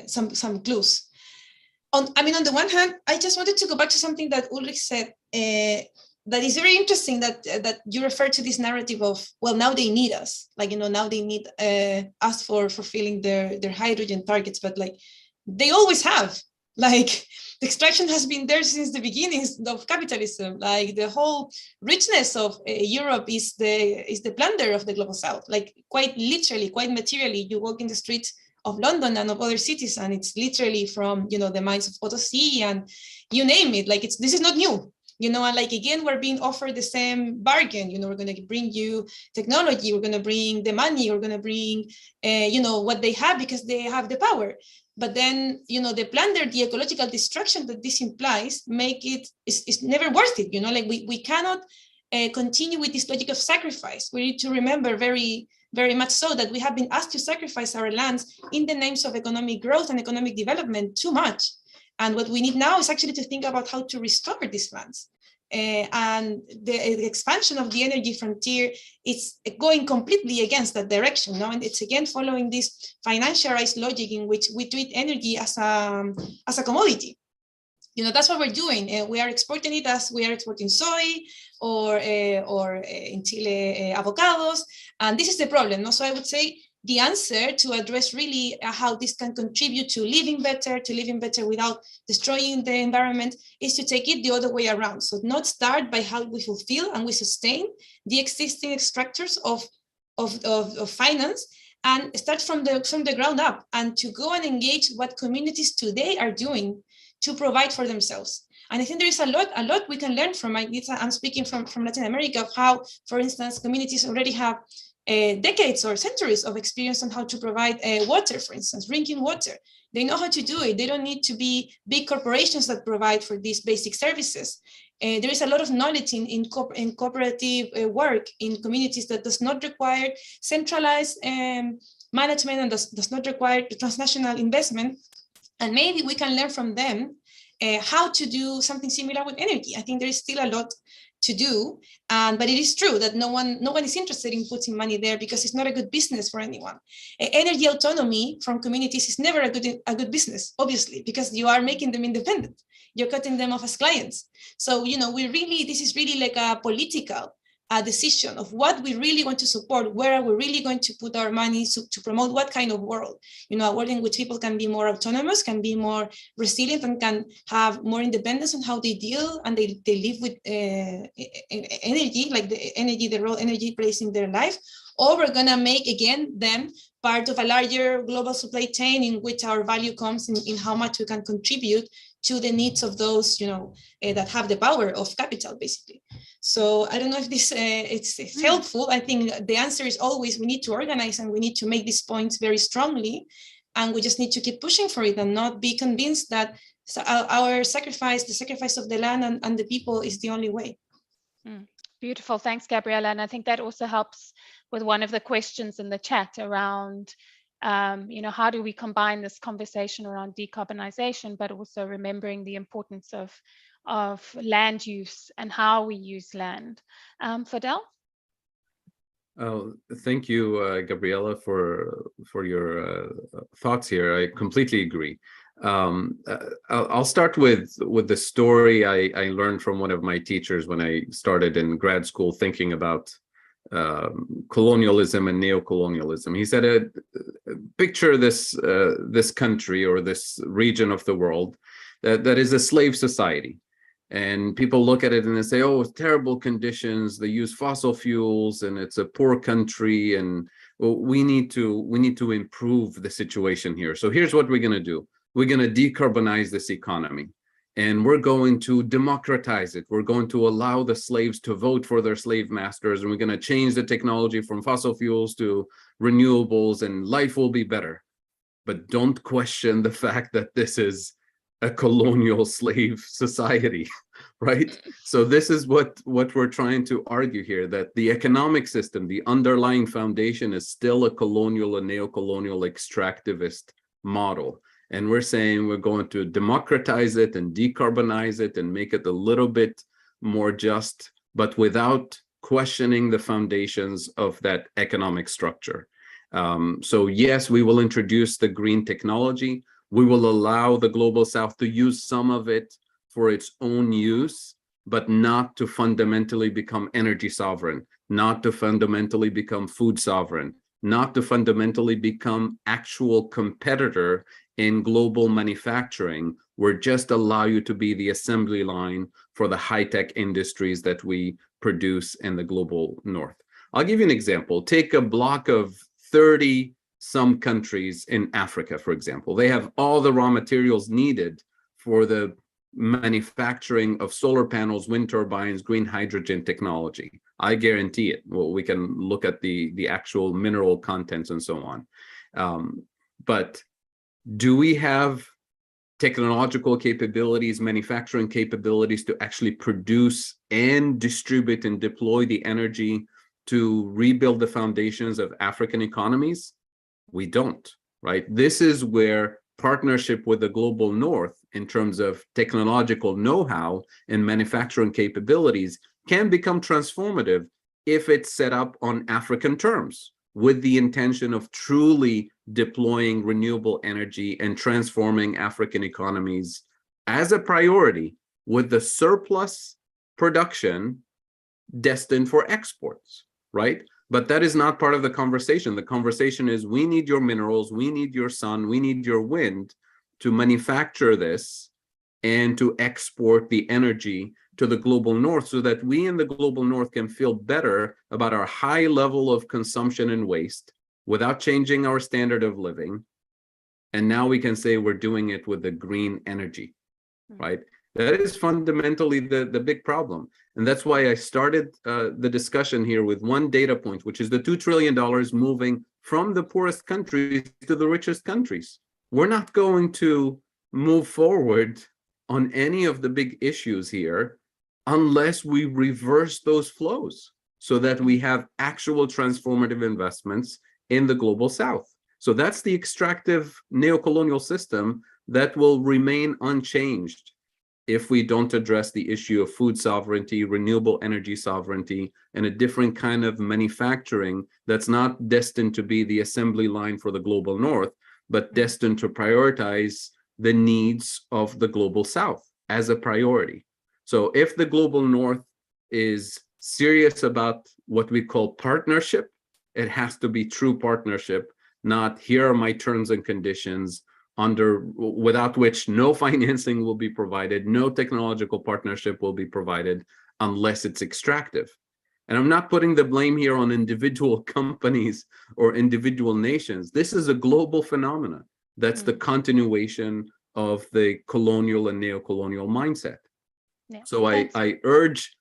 some clues. I mean, on the one hand, I just wanted to go back to something that Ulrich said, that is very interesting, that you refer to this narrative of, well, now they need us, like, you know, now they need us for fulfilling their hydrogen targets, but like they always have. Like the extraction has been there since the beginnings of capitalism. Like the whole richness of Europe is the plunder of the global south. Like quite literally, quite materially, you walk in the streets of London and of other cities, and it's literally from, you know, the mines of Potosi and you name it. Like this is not new. You know, and like, again, we're being offered the same bargain. You know, we're going to bring you technology, we're going to bring the money, we're going to bring, you know, what they have because they have the power. But then, you know, the plunder, the ecological destruction that this implies, make it, it's never worth it. You know, like we cannot continue with this logic of sacrifice. We need to remember very, very much so that we have been asked to sacrifice our lands in the names of economic growth and economic development too much. And what we need now is actually to think about how to restore these lands. And the expansion of the energy frontier is going completely against that direction. No? And it's again following this financialized logic in which we treat energy as a commodity. You know, that's what we're doing. We are exporting it as we are exporting soy or in Chile, avocados. And this is the problem. No? So I would say the answer to address really how this can contribute to living better without destroying the environment, is to take it the other way around. So not start by how we fulfill and we sustain the existing extractors of finance, and start from the ground up, and to go and engage what communities today are doing to provide for themselves. And I think there is a lot we can learn from. I'm speaking from Latin America, of how, for instance, communities already have decades or centuries of experience on how to provide water, for instance, drinking water. They know how to do it. They don't need to be big corporations that provide for these basic services. There is a lot of knowledge in cooperative work in communities that does not require centralized management and does not require transnational investment. And maybe we can learn from them how to do something similar with energy. I think there is still a lot to do, but it is true that no one is interested in putting money there because it's not a good business for anyone. Energy autonomy from communities is never a good business, obviously, because you are making them independent. You're cutting them off as clients. So, you know, this is really like a political decision of what we really want to support, where are we really going to put our money to promote what kind of world, you know, a world in which people can be more autonomous, can be more resilient, and can have more independence on how they deal and they live with energy, like the role energy plays in their life. Or we're gonna make, again, them part of a larger global supply chain in which our value comes in how much we can contribute to the needs of those, you know, that have the power of capital, basically. So I don't know if this it's helpful. I think the answer is always we need to organize and we need to make these points very strongly, and we just need to keep pushing for it and not be convinced that our sacrifice, the sacrifice of the land and the people, is the only way. Beautiful, thanks, Gabriela. And I think that also helps with one of the questions in the chat around you know, how do we combine this conversation around decarbonization, but also remembering the importance of land use and how we use land. Fadel? Oh, thank you, Gabriela, for your thoughts here. I completely agree. I'll start with the story I learned from one of my teachers when I started in grad school thinking about colonialism and neocolonialism. He said, picture this country or this region of the world that is a slave society. And people look at it and they say, oh, it's terrible conditions. They use fossil fuels and it's a poor country. And well, we need to improve the situation here. So here's what we're going to do. We're going to decarbonize this economy. And we're going to democratize it. We're going to allow the slaves to vote for their slave masters. And we're going to change the technology from fossil fuels to renewables, and life will be better. But don't question the fact that this is a colonial slave society, right? So this is what we're trying to argue here, that the economic system, the underlying foundation, is still a colonial and neocolonial extractivist model. And we're saying we're going to democratize it and decarbonize it and make it a little bit more just, but without questioning the foundations of that economic structure. So yes, we will introduce the green technology. We will allow the Global South to use some of it for its own use, but not to fundamentally become energy sovereign, not to fundamentally become food sovereign, not to fundamentally become actual competitor in global manufacturing. We're just allow you to be the assembly line for the high-tech industries that we produce in the global north. I'll give you an example. Take a block of 30 some countries in Africa, for example. They have all the raw materials needed for the manufacturing of solar panels, wind turbines, green hydrogen technology. I guarantee it. Well, we can look at the actual mineral contents and so on. But do we have technological capabilities, manufacturing capabilities to actually produce and distribute and deploy the energy to rebuild the foundations of African economies? We don't, right? This is where partnership with the global north in terms of technological know-how and manufacturing capabilities can become transformative if it's set up on African terms, with the intention of truly deploying renewable energy and transforming African economies as a priority, with the surplus production destined for exports, right? But that is not part of the conversation. The conversation is, we need your minerals, we need your sun, we need your wind to manufacture this and to export the energy to the global north, so that we in the global north can feel better about our high level of consumption and waste without changing our standard of living. And now we can say we're doing it with the green energy, right? That is fundamentally the big problem. And that's why I started the discussion here with one data point, which is the $2 trillion moving from the poorest countries to the richest countries. We're not going to move forward on any of the big issues here unless we reverse those flows, so that we have actual transformative investments in the global south. So that's the extractive neocolonial system that will remain unchanged if we don't address the issue of food sovereignty, renewable energy sovereignty, and a different kind of manufacturing that's not destined to be the assembly line for the global north, but destined to prioritize the needs of the global south as a priority. So if the global north is serious about what we call partnership, it has to be true partnership, not here are my terms and conditions, without which no financing will be provided, no technological partnership will be provided unless it's extractive. And I'm not putting the blame here on individual companies or individual nations. This is a global phenomenon. That's the continuation of the colonial and neocolonial mindset. Yeah. So I urge,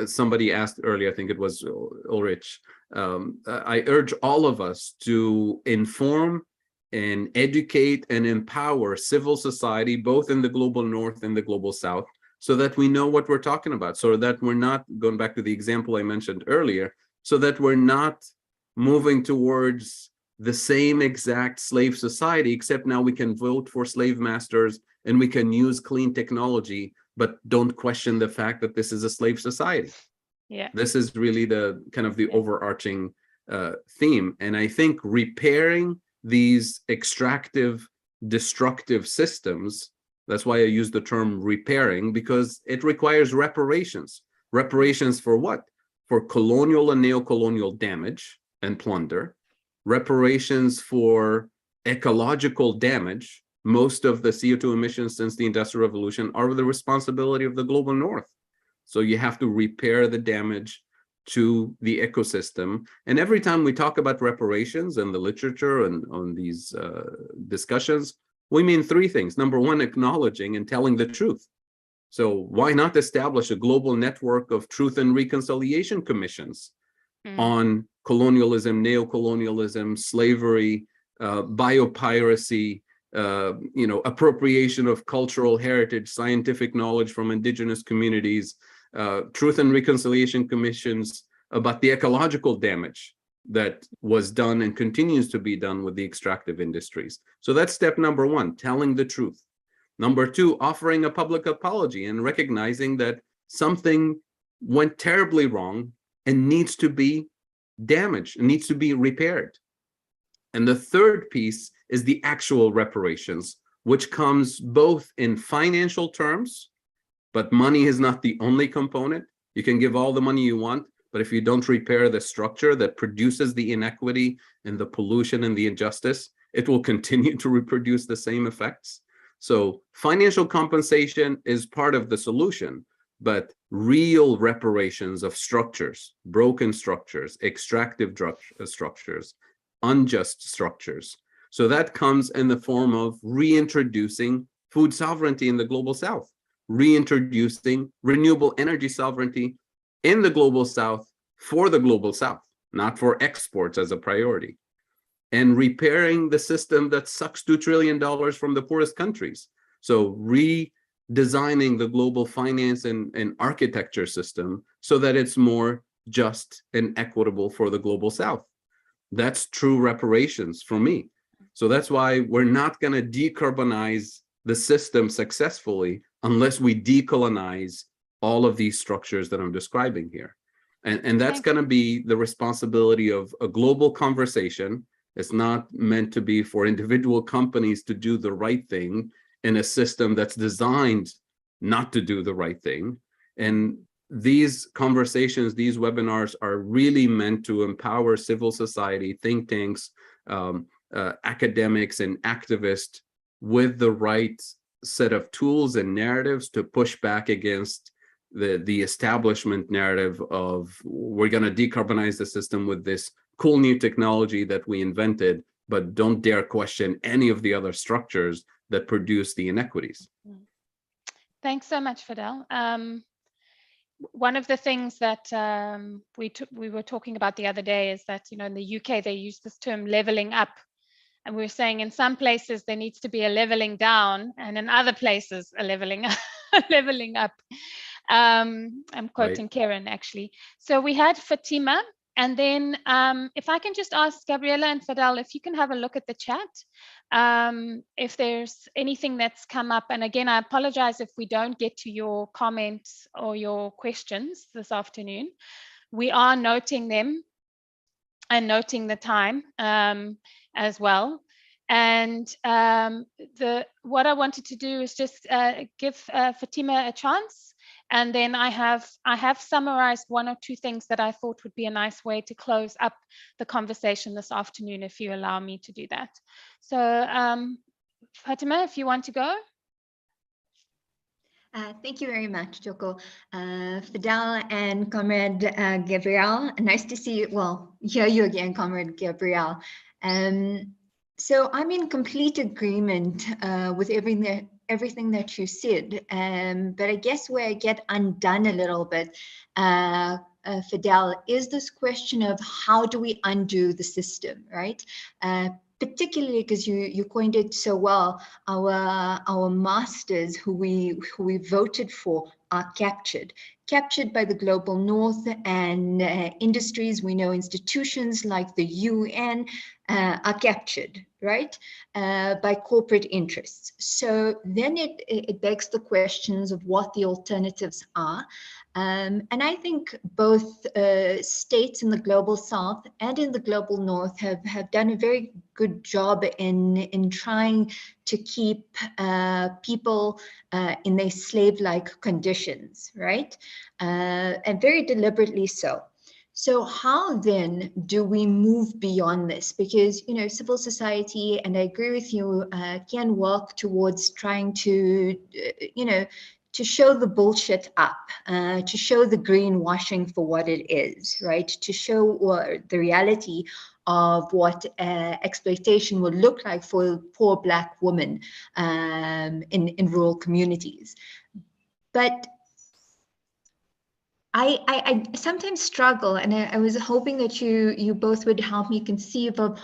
somebody asked earlier, I think it was Ulrich, I urge all of us to inform and educate and empower civil society, both in the global north and the global south, so that we know what we're talking about, so that we're not, going back to the example I mentioned earlier, so that we're not moving towards the same exact slave society, except now we can vote for slave masters and we can use clean technology, but don't question the fact that this is a slave society. Yeah, this is really the kind of the overarching theme. And I think repairing these extractive, destructive systems, that's why I use the term repairing, because it requires reparations. Reparations for what? for colonial and neo-colonial damage and plunder, reparations for ecological damage. Most of the CO2 emissions since the Industrial Revolution are the responsibility of the global North. So you have to repair the damage to the ecosystem. And every time we talk about reparations in the literature and on these discussions, we mean three things. Number one, acknowledging and telling the truth. So why not establish a global network of truth and reconciliation commissions on colonialism, neo-colonialism, slavery, biopiracy, appropriation of cultural heritage, scientific knowledge from indigenous communities, truth and reconciliation commissions about the ecological damage that was done and continues to be done with the extractive industries. So that's step number one, telling the truth. Number two, offering a public apology and recognizing that something went terribly wrong and needs to be damaged, and needs to be repaired. And the third piece is the actual reparations, which comes both in financial terms, but money is not the only component. You can give all the money you want, but if you don't repair the structure that produces the inequity and the pollution and the injustice, it will continue to reproduce the same effects. So financial compensation is part of the solution, but real reparations of structures, broken structures, extractive structures, unjust structures. So that comes in the form of reintroducing food sovereignty in the global South, reintroducing renewable energy sovereignty in the global South for the global South, not for exports as a priority, and repairing the system that sucks $2 trillion from the poorest countries. So redesigning the global finance and architecture system so that it's more just and equitable for the global South. That's true reparations for me. So that's why we're not going to decarbonize the system successfully unless we decolonize all of these structures that I'm describing here. And that's going to be the responsibility of a global conversation. It's not meant to be for individual companies to do the right thing in a system that's designed not to do the right thing. And these conversations, these webinars are really meant to empower civil society, think tanks, academics and activists with the right set of tools and narratives to push back against the establishment narrative of we're going to decarbonize the system with this cool new technology that we invented, but don't dare question any of the other structures that produce the inequities. Thanks so much, Fidel. One of the things that we were talking about the other day is that, in the UK, they use this term leveling up. And we were saying in some places there needs to be a leveling down, and in other places a leveling up. I'm quoting right. Karen, actually. So we had Fatima, and then if I can just ask Gabriela and Fidel, if you can have a look at the chat, if there's anything that's come up. And again, I apologize if we don't get to your comments or your questions this afternoon. We are noting them and noting the time as well. And what I wanted to do is just give Fatima a chance. And then I have summarized one or two things that I thought would be a nice way to close up the conversation this afternoon, if you allow me to do that. So Fatima, if you want to go. Thank you very much, Joko. Fidel and Comrade Gabriel, nice to see you. Well, hear you again, Comrade Gabriel. So I'm in complete agreement with everything that you said, but I guess where I get undone a little bit, Fidel, is this question of how do we undo the system, right? Particularly because you coined it so well, our masters who we voted for are captured by the global North and industries. We know institutions like the UN are captured, right, by corporate interests. So then it begs the questions of what the alternatives are. And I think both states in the global South and in the global North have done a very good job in trying to keep people in their slave-like conditions, right? And very deliberately so. So how then do we move beyond this? Because, you know, civil society, and I agree with you, can work towards trying to, you know, to show the bullshit up, to show the greenwashing for what it is, right? To show the reality of what exploitation would look like for poor Black women in rural communities. But I sometimes struggle, and I was hoping that you both would help me conceive of.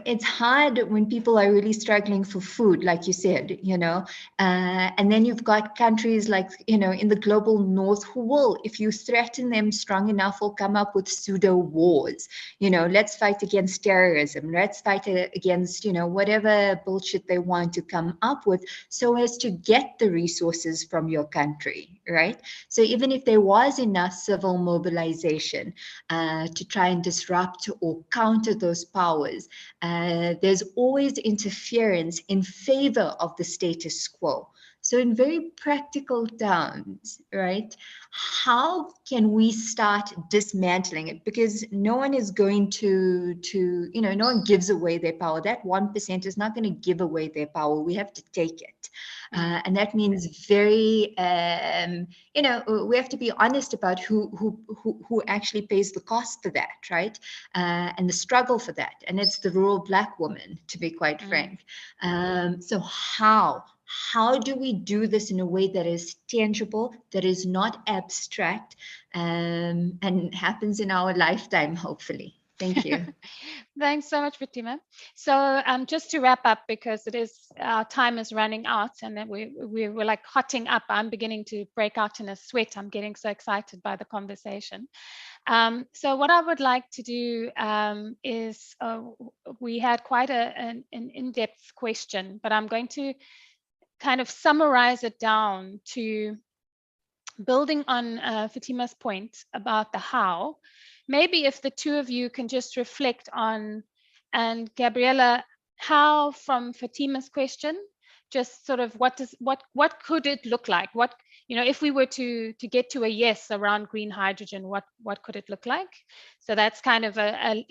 It's hard when people are really struggling for food, like you said, you know, and then you've got countries like, you know, in the global north who will, if you threaten them strong enough, will come up with pseudo wars. You know, let's fight against terrorism. Let's fight against, you know, whatever bullshit they want to come up with so as to get the resources from your country, right? So even if there was enough civil mobilization to try and disrupt or counter those powers, there's always interference in favor of the status quo. So in very practical terms, right, how can we start dismantling it? Because no one is going to you know, no one gives away their power. That 1% is not going to give away their power. We have to take it. And that means very, you know, we have to be honest about who actually pays the cost for that, right? And the struggle for that. And it's the rural Black woman, to be quite frank. So how do we do this in a way that is tangible, that is not abstract, and happens in our lifetime, hopefully? Thank you. Thanks so much, Fatima. So just to wrap up, because it is, our time is running out, and then we're like hotting up. I'm beginning to break out in a sweat. I'm getting so excited by the conversation. So what I would like to do is, we had quite an in-depth question, but I'm going to kind of summarize it down to building on Fatima's point about the how. Maybe if the two of you can just reflect on, and Gabriela, how from Fatima's question, just sort of what could it look like? What, you know, if we were to get to a yes around green hydrogen, what could it look like? So that's kind of a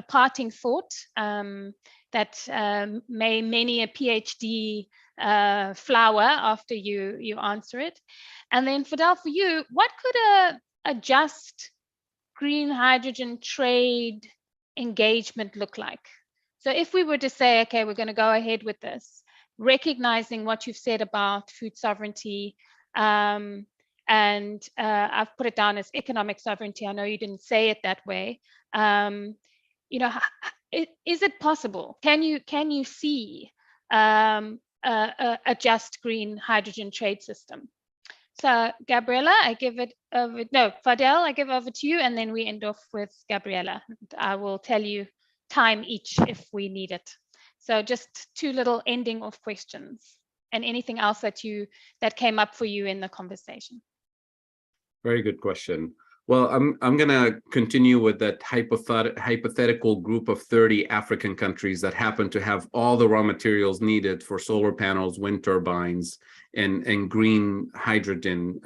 parting thought that may many a PhD flower after you answer it. And then Fidel, for you, what could a just green hydrogen trade engagement look like? So if we were to say, okay, we're going to go ahead with this, recognizing what you've said about food sovereignty, and I've put it down as economic sovereignty. I know you didn't say it that way. You know, is it possible? Can you see a just green hydrogen trade system? So Gabriela, I give it over, no, Fidel, I give over to you, and then we end off with Gabriela. I will tell you time each if we need it. So just two little ending of questions, and anything else that came up for you in the conversation. Very good question. Well, I'm going to continue with that hypothetical group of 30 African countries that happen to have all the raw materials needed for solar panels, wind turbines, and green hydrogen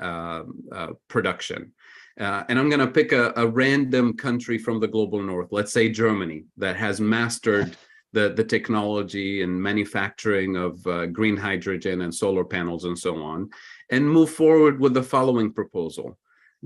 production. And I'm going to pick a random country from the global north, let's say Germany, that has mastered the technology and manufacturing of green hydrogen and solar panels and so on, and move forward with the following proposal.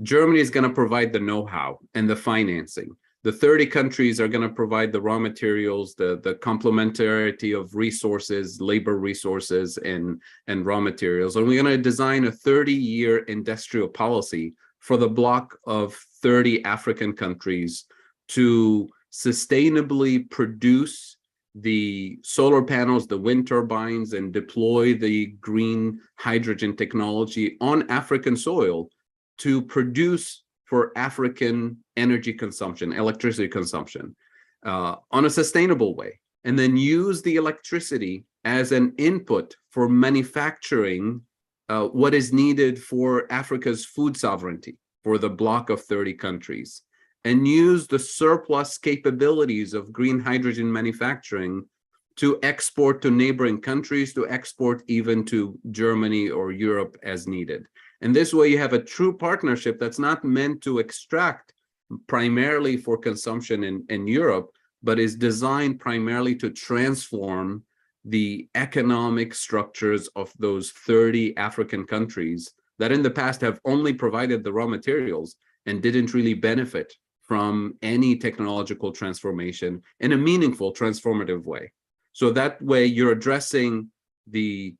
Germany is going to provide the know-how and the financing. The 30 countries are going to provide the raw materials, the complementarity of resources, labor resources, and raw materials. And we're going to design a 30-year industrial policy for the block of 30 African countries to sustainably produce the solar panels, the wind turbines, and deploy the green hydrogen technology on African soil to produce for African energy consumption, electricity consumption, on a sustainable way, and then use the electricity as an input for manufacturing what is needed for Africa's food sovereignty for the block of 30 countries, and use the surplus capabilities of green hydrogen manufacturing to export to neighboring countries, to export even to Germany or Europe as needed. And this way you have a true partnership that's not meant to extract primarily for consumption in Europe, but is designed primarily to transform the economic structures of those 30 African countries that in the past have only provided the raw materials and didn't really benefit from any technological transformation in a meaningful, transformative way. So that way you're addressing the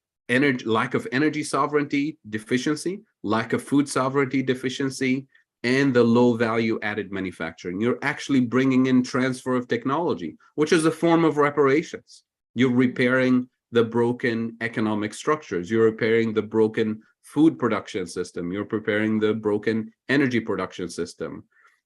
lack of energy sovereignty deficiency, lack of food sovereignty deficiency, and the low value added manufacturing. You're actually bringing in transfer of technology, which is a form of reparations. You're repairing the broken economic structures. You're repairing the broken food production system. You're preparing the broken energy production system.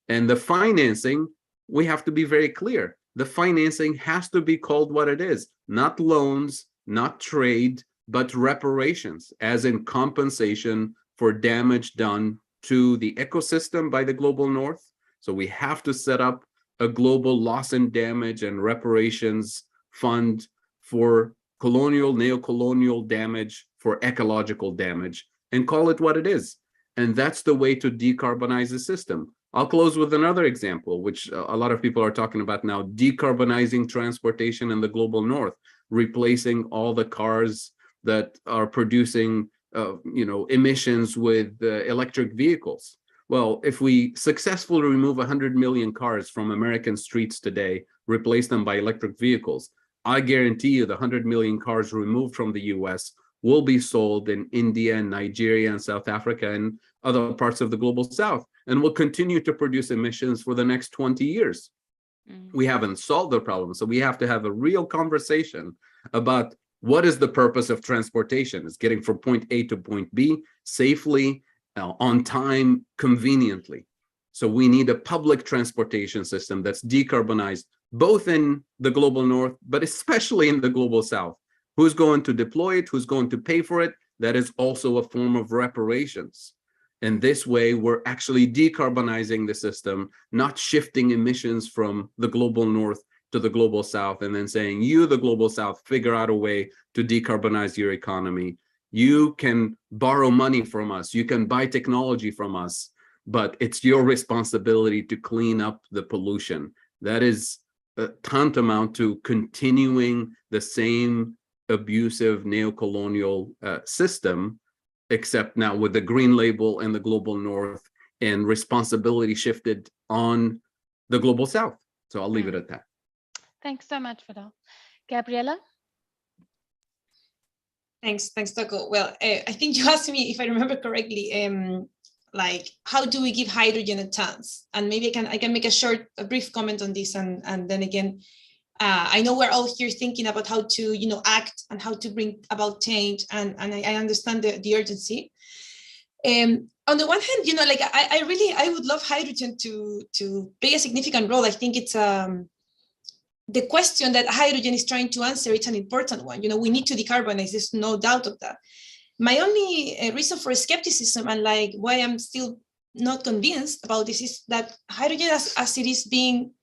And the financing, we have to be very clear. The financing has to be called what it is, not loans, not trade, but reparations, as in compensation for damage done to the ecosystem by the global north. So we have to set up a global loss and damage and reparations fund for colonial, neo-colonial damage, for ecological damage, and call it what it is. And that's the way to decarbonize the system. I'll close with another example, which a lot of people are talking about now, decarbonizing transportation in the global north, replacing all the cars that are producing emissions with electric vehicles. Well, if we successfully remove 100 million cars from American streets today, replace them by electric vehicles, I guarantee you the 100 million cars removed from the US will be sold in India and Nigeria and South Africa and other parts of the global south, and will continue to produce emissions for the next 20 years. We haven't solved the problem, so we have to have a real conversation about what is the purpose of transportation. It's getting from point A to point B safely, on time, conveniently. So we need a public transportation system that's decarbonized, both in the global north, but especially in the global south. Who's going to deploy it? Who's going to pay for it? That is also a form of reparations. And this way, we're actually decarbonizing the system, not shifting emissions from the global north to the global south, and then saying, you, the global south, figure out a way to decarbonize your economy. You can borrow money from us. You can buy technology from us, but it's your responsibility to clean up the pollution. That is tantamount to continuing the same abusive neo-colonial system, except now with the green label and the global north, and responsibility shifted on the global south. So I'll leave it at that. Thanks so much, Fidel. Gabriela? Thanks, Toko. Well, I think you asked me, if I remember correctly, like, how do we give hydrogen a chance? And maybe I can make a brief comment on this, and then again, I know we're all here thinking about how to, act and how to bring about change, and I understand the urgency. On the one hand, like I would love hydrogen to play a significant role. I think it's the question that hydrogen is trying to answer. It's an important one. We need to decarbonize. There's no doubt of that. My only reason for skepticism, and like why I'm still not convinced about this, is that hydrogen, as it is being,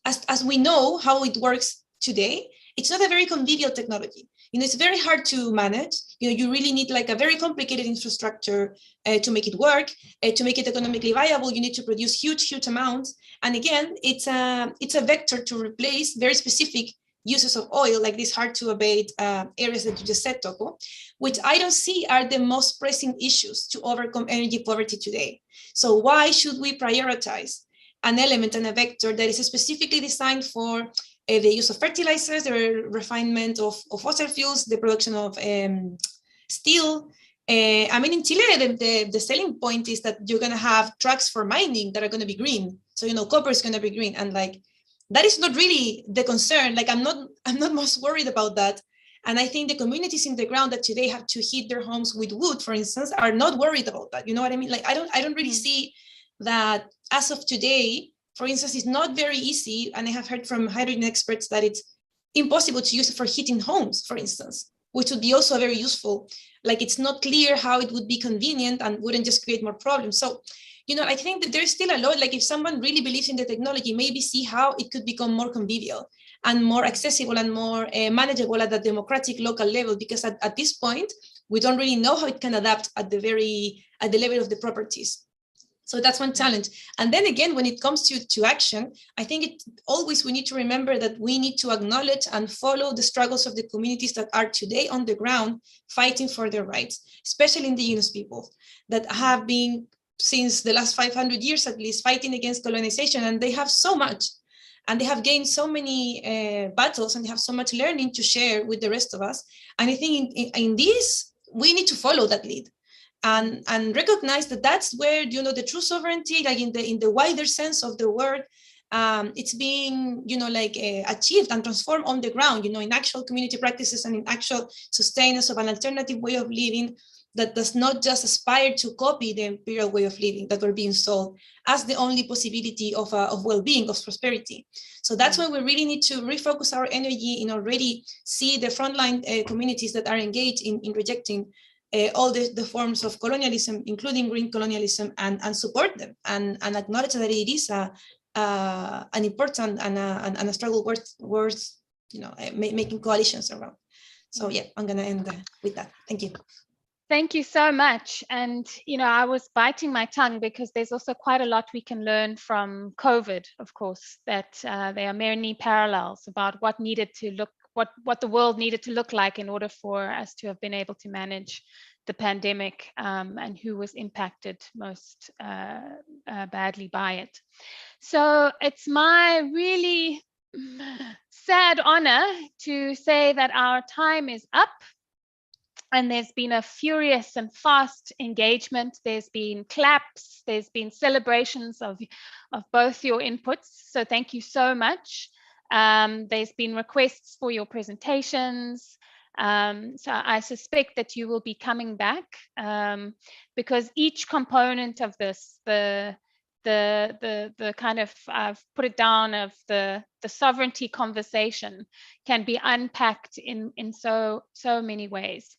as we know how it works today, it's not a very convivial technology. It's very hard to manage. You really need like a very complicated infrastructure to make it work, to make it economically viable. You need to produce huge amounts. And again, it's a vector to replace very specific uses of oil, like these hard to abate areas that you just said, Toko, which I don't see are the most pressing issues to overcome energy poverty today. So why should we prioritize an element and a vector that is specifically designed for the use of fertilizers, the refinement of fossil fuels, the production of steel? I mean, in Chile, the selling point is that you're going to have trucks for mining that are going to be green. So, copper is going to be green. And like, that is not really the concern. Like, I'm not most worried about that. And I think the communities in the ground that today have to heat their homes with wood, for instance, are not worried about that. You know what I mean? Like, I don't really see that as of today. For instance, it's not very easy, and I have heard from hydrogen experts that it's impossible to use it for heating homes, for instance, which would be also very useful. Like, it's not clear how it would be convenient and wouldn't just create more problems. So, I think that there's still a lot, like if someone really believes in the technology, maybe see how it could become more convivial and more accessible and more manageable at the democratic local level, because at this point, we don't really know how it can adapt at the level of the properties. So that's one challenge. And then again, when it comes to action, I think we need to remember that we need to acknowledge and follow the struggles of the communities that are today on the ground fighting for their rights, especially indigenous people that have been, since the last 500 years at least, fighting against colonization. And they have so much, and they have gained so many battles, and they have so much learning to share with the rest of us. And I think in this, we need to follow that lead. And recognize that that's where, you know, the true sovereignty, like in the wider sense of the word, it's being, you know, like achieved and transformed on the ground, you know, in actual community practices and in actual sustenance of an alternative way of living that does not just aspire to copy the imperial way of living that we're being sold as the only possibility of well-being, of prosperity. So that's why we really need to refocus our energy in already see the frontline communities that are engaged in rejecting all the forms of colonialism, including green colonialism, and support them and acknowledge that it is an important and a struggle worth you know, making coalitions around. So yeah, I'm gonna end with that. Thank you. Thank you so much. And, you know, I was biting my tongue because there's also quite a lot we can learn from COVID, of course, that there are many parallels about what needed to look, what the world needed to look like in order for us to have been able to manage the pandemic, and who was impacted most badly by it. So it's my really sad honor to say that our time is up. And there's been a furious and fast engagement. There's been claps, there's been celebrations of both your inputs. So thank you so much. There's been requests for your presentations. So I suspect that you will be coming back because each component of this, the kind of, I've put it down, of the sovereignty conversation can be unpacked in so many ways.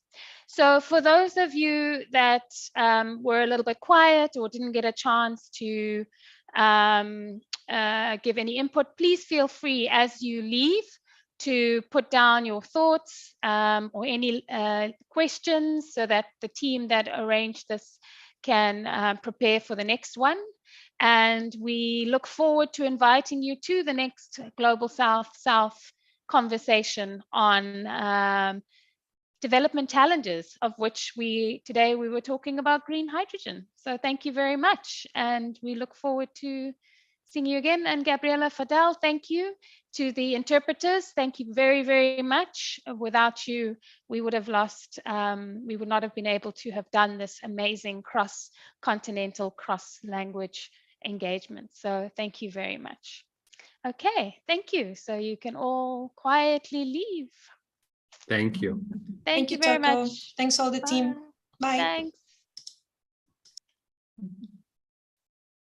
So for those of you that were a little bit quiet or didn't get a chance to give any input, please feel free as you leave to put down your thoughts or any questions so that the team that arranged this can prepare for the next one. And we look forward to inviting you to the next Global South-South conversation on development challenges, of which today we were talking about green hydrogen. So thank you very much. And we look forward to seeing you again. And Gabriela, Fadel, thank you. To the interpreters, thank you very, very much. Without you, we would have lost, we would not have been able to have done this amazing cross-continental, cross-language engagement. So thank you very much. Okay, thank you. So you can all quietly leave. Thank you. Thank you very Taco. much. Thanks all the team. Bye. Thanks.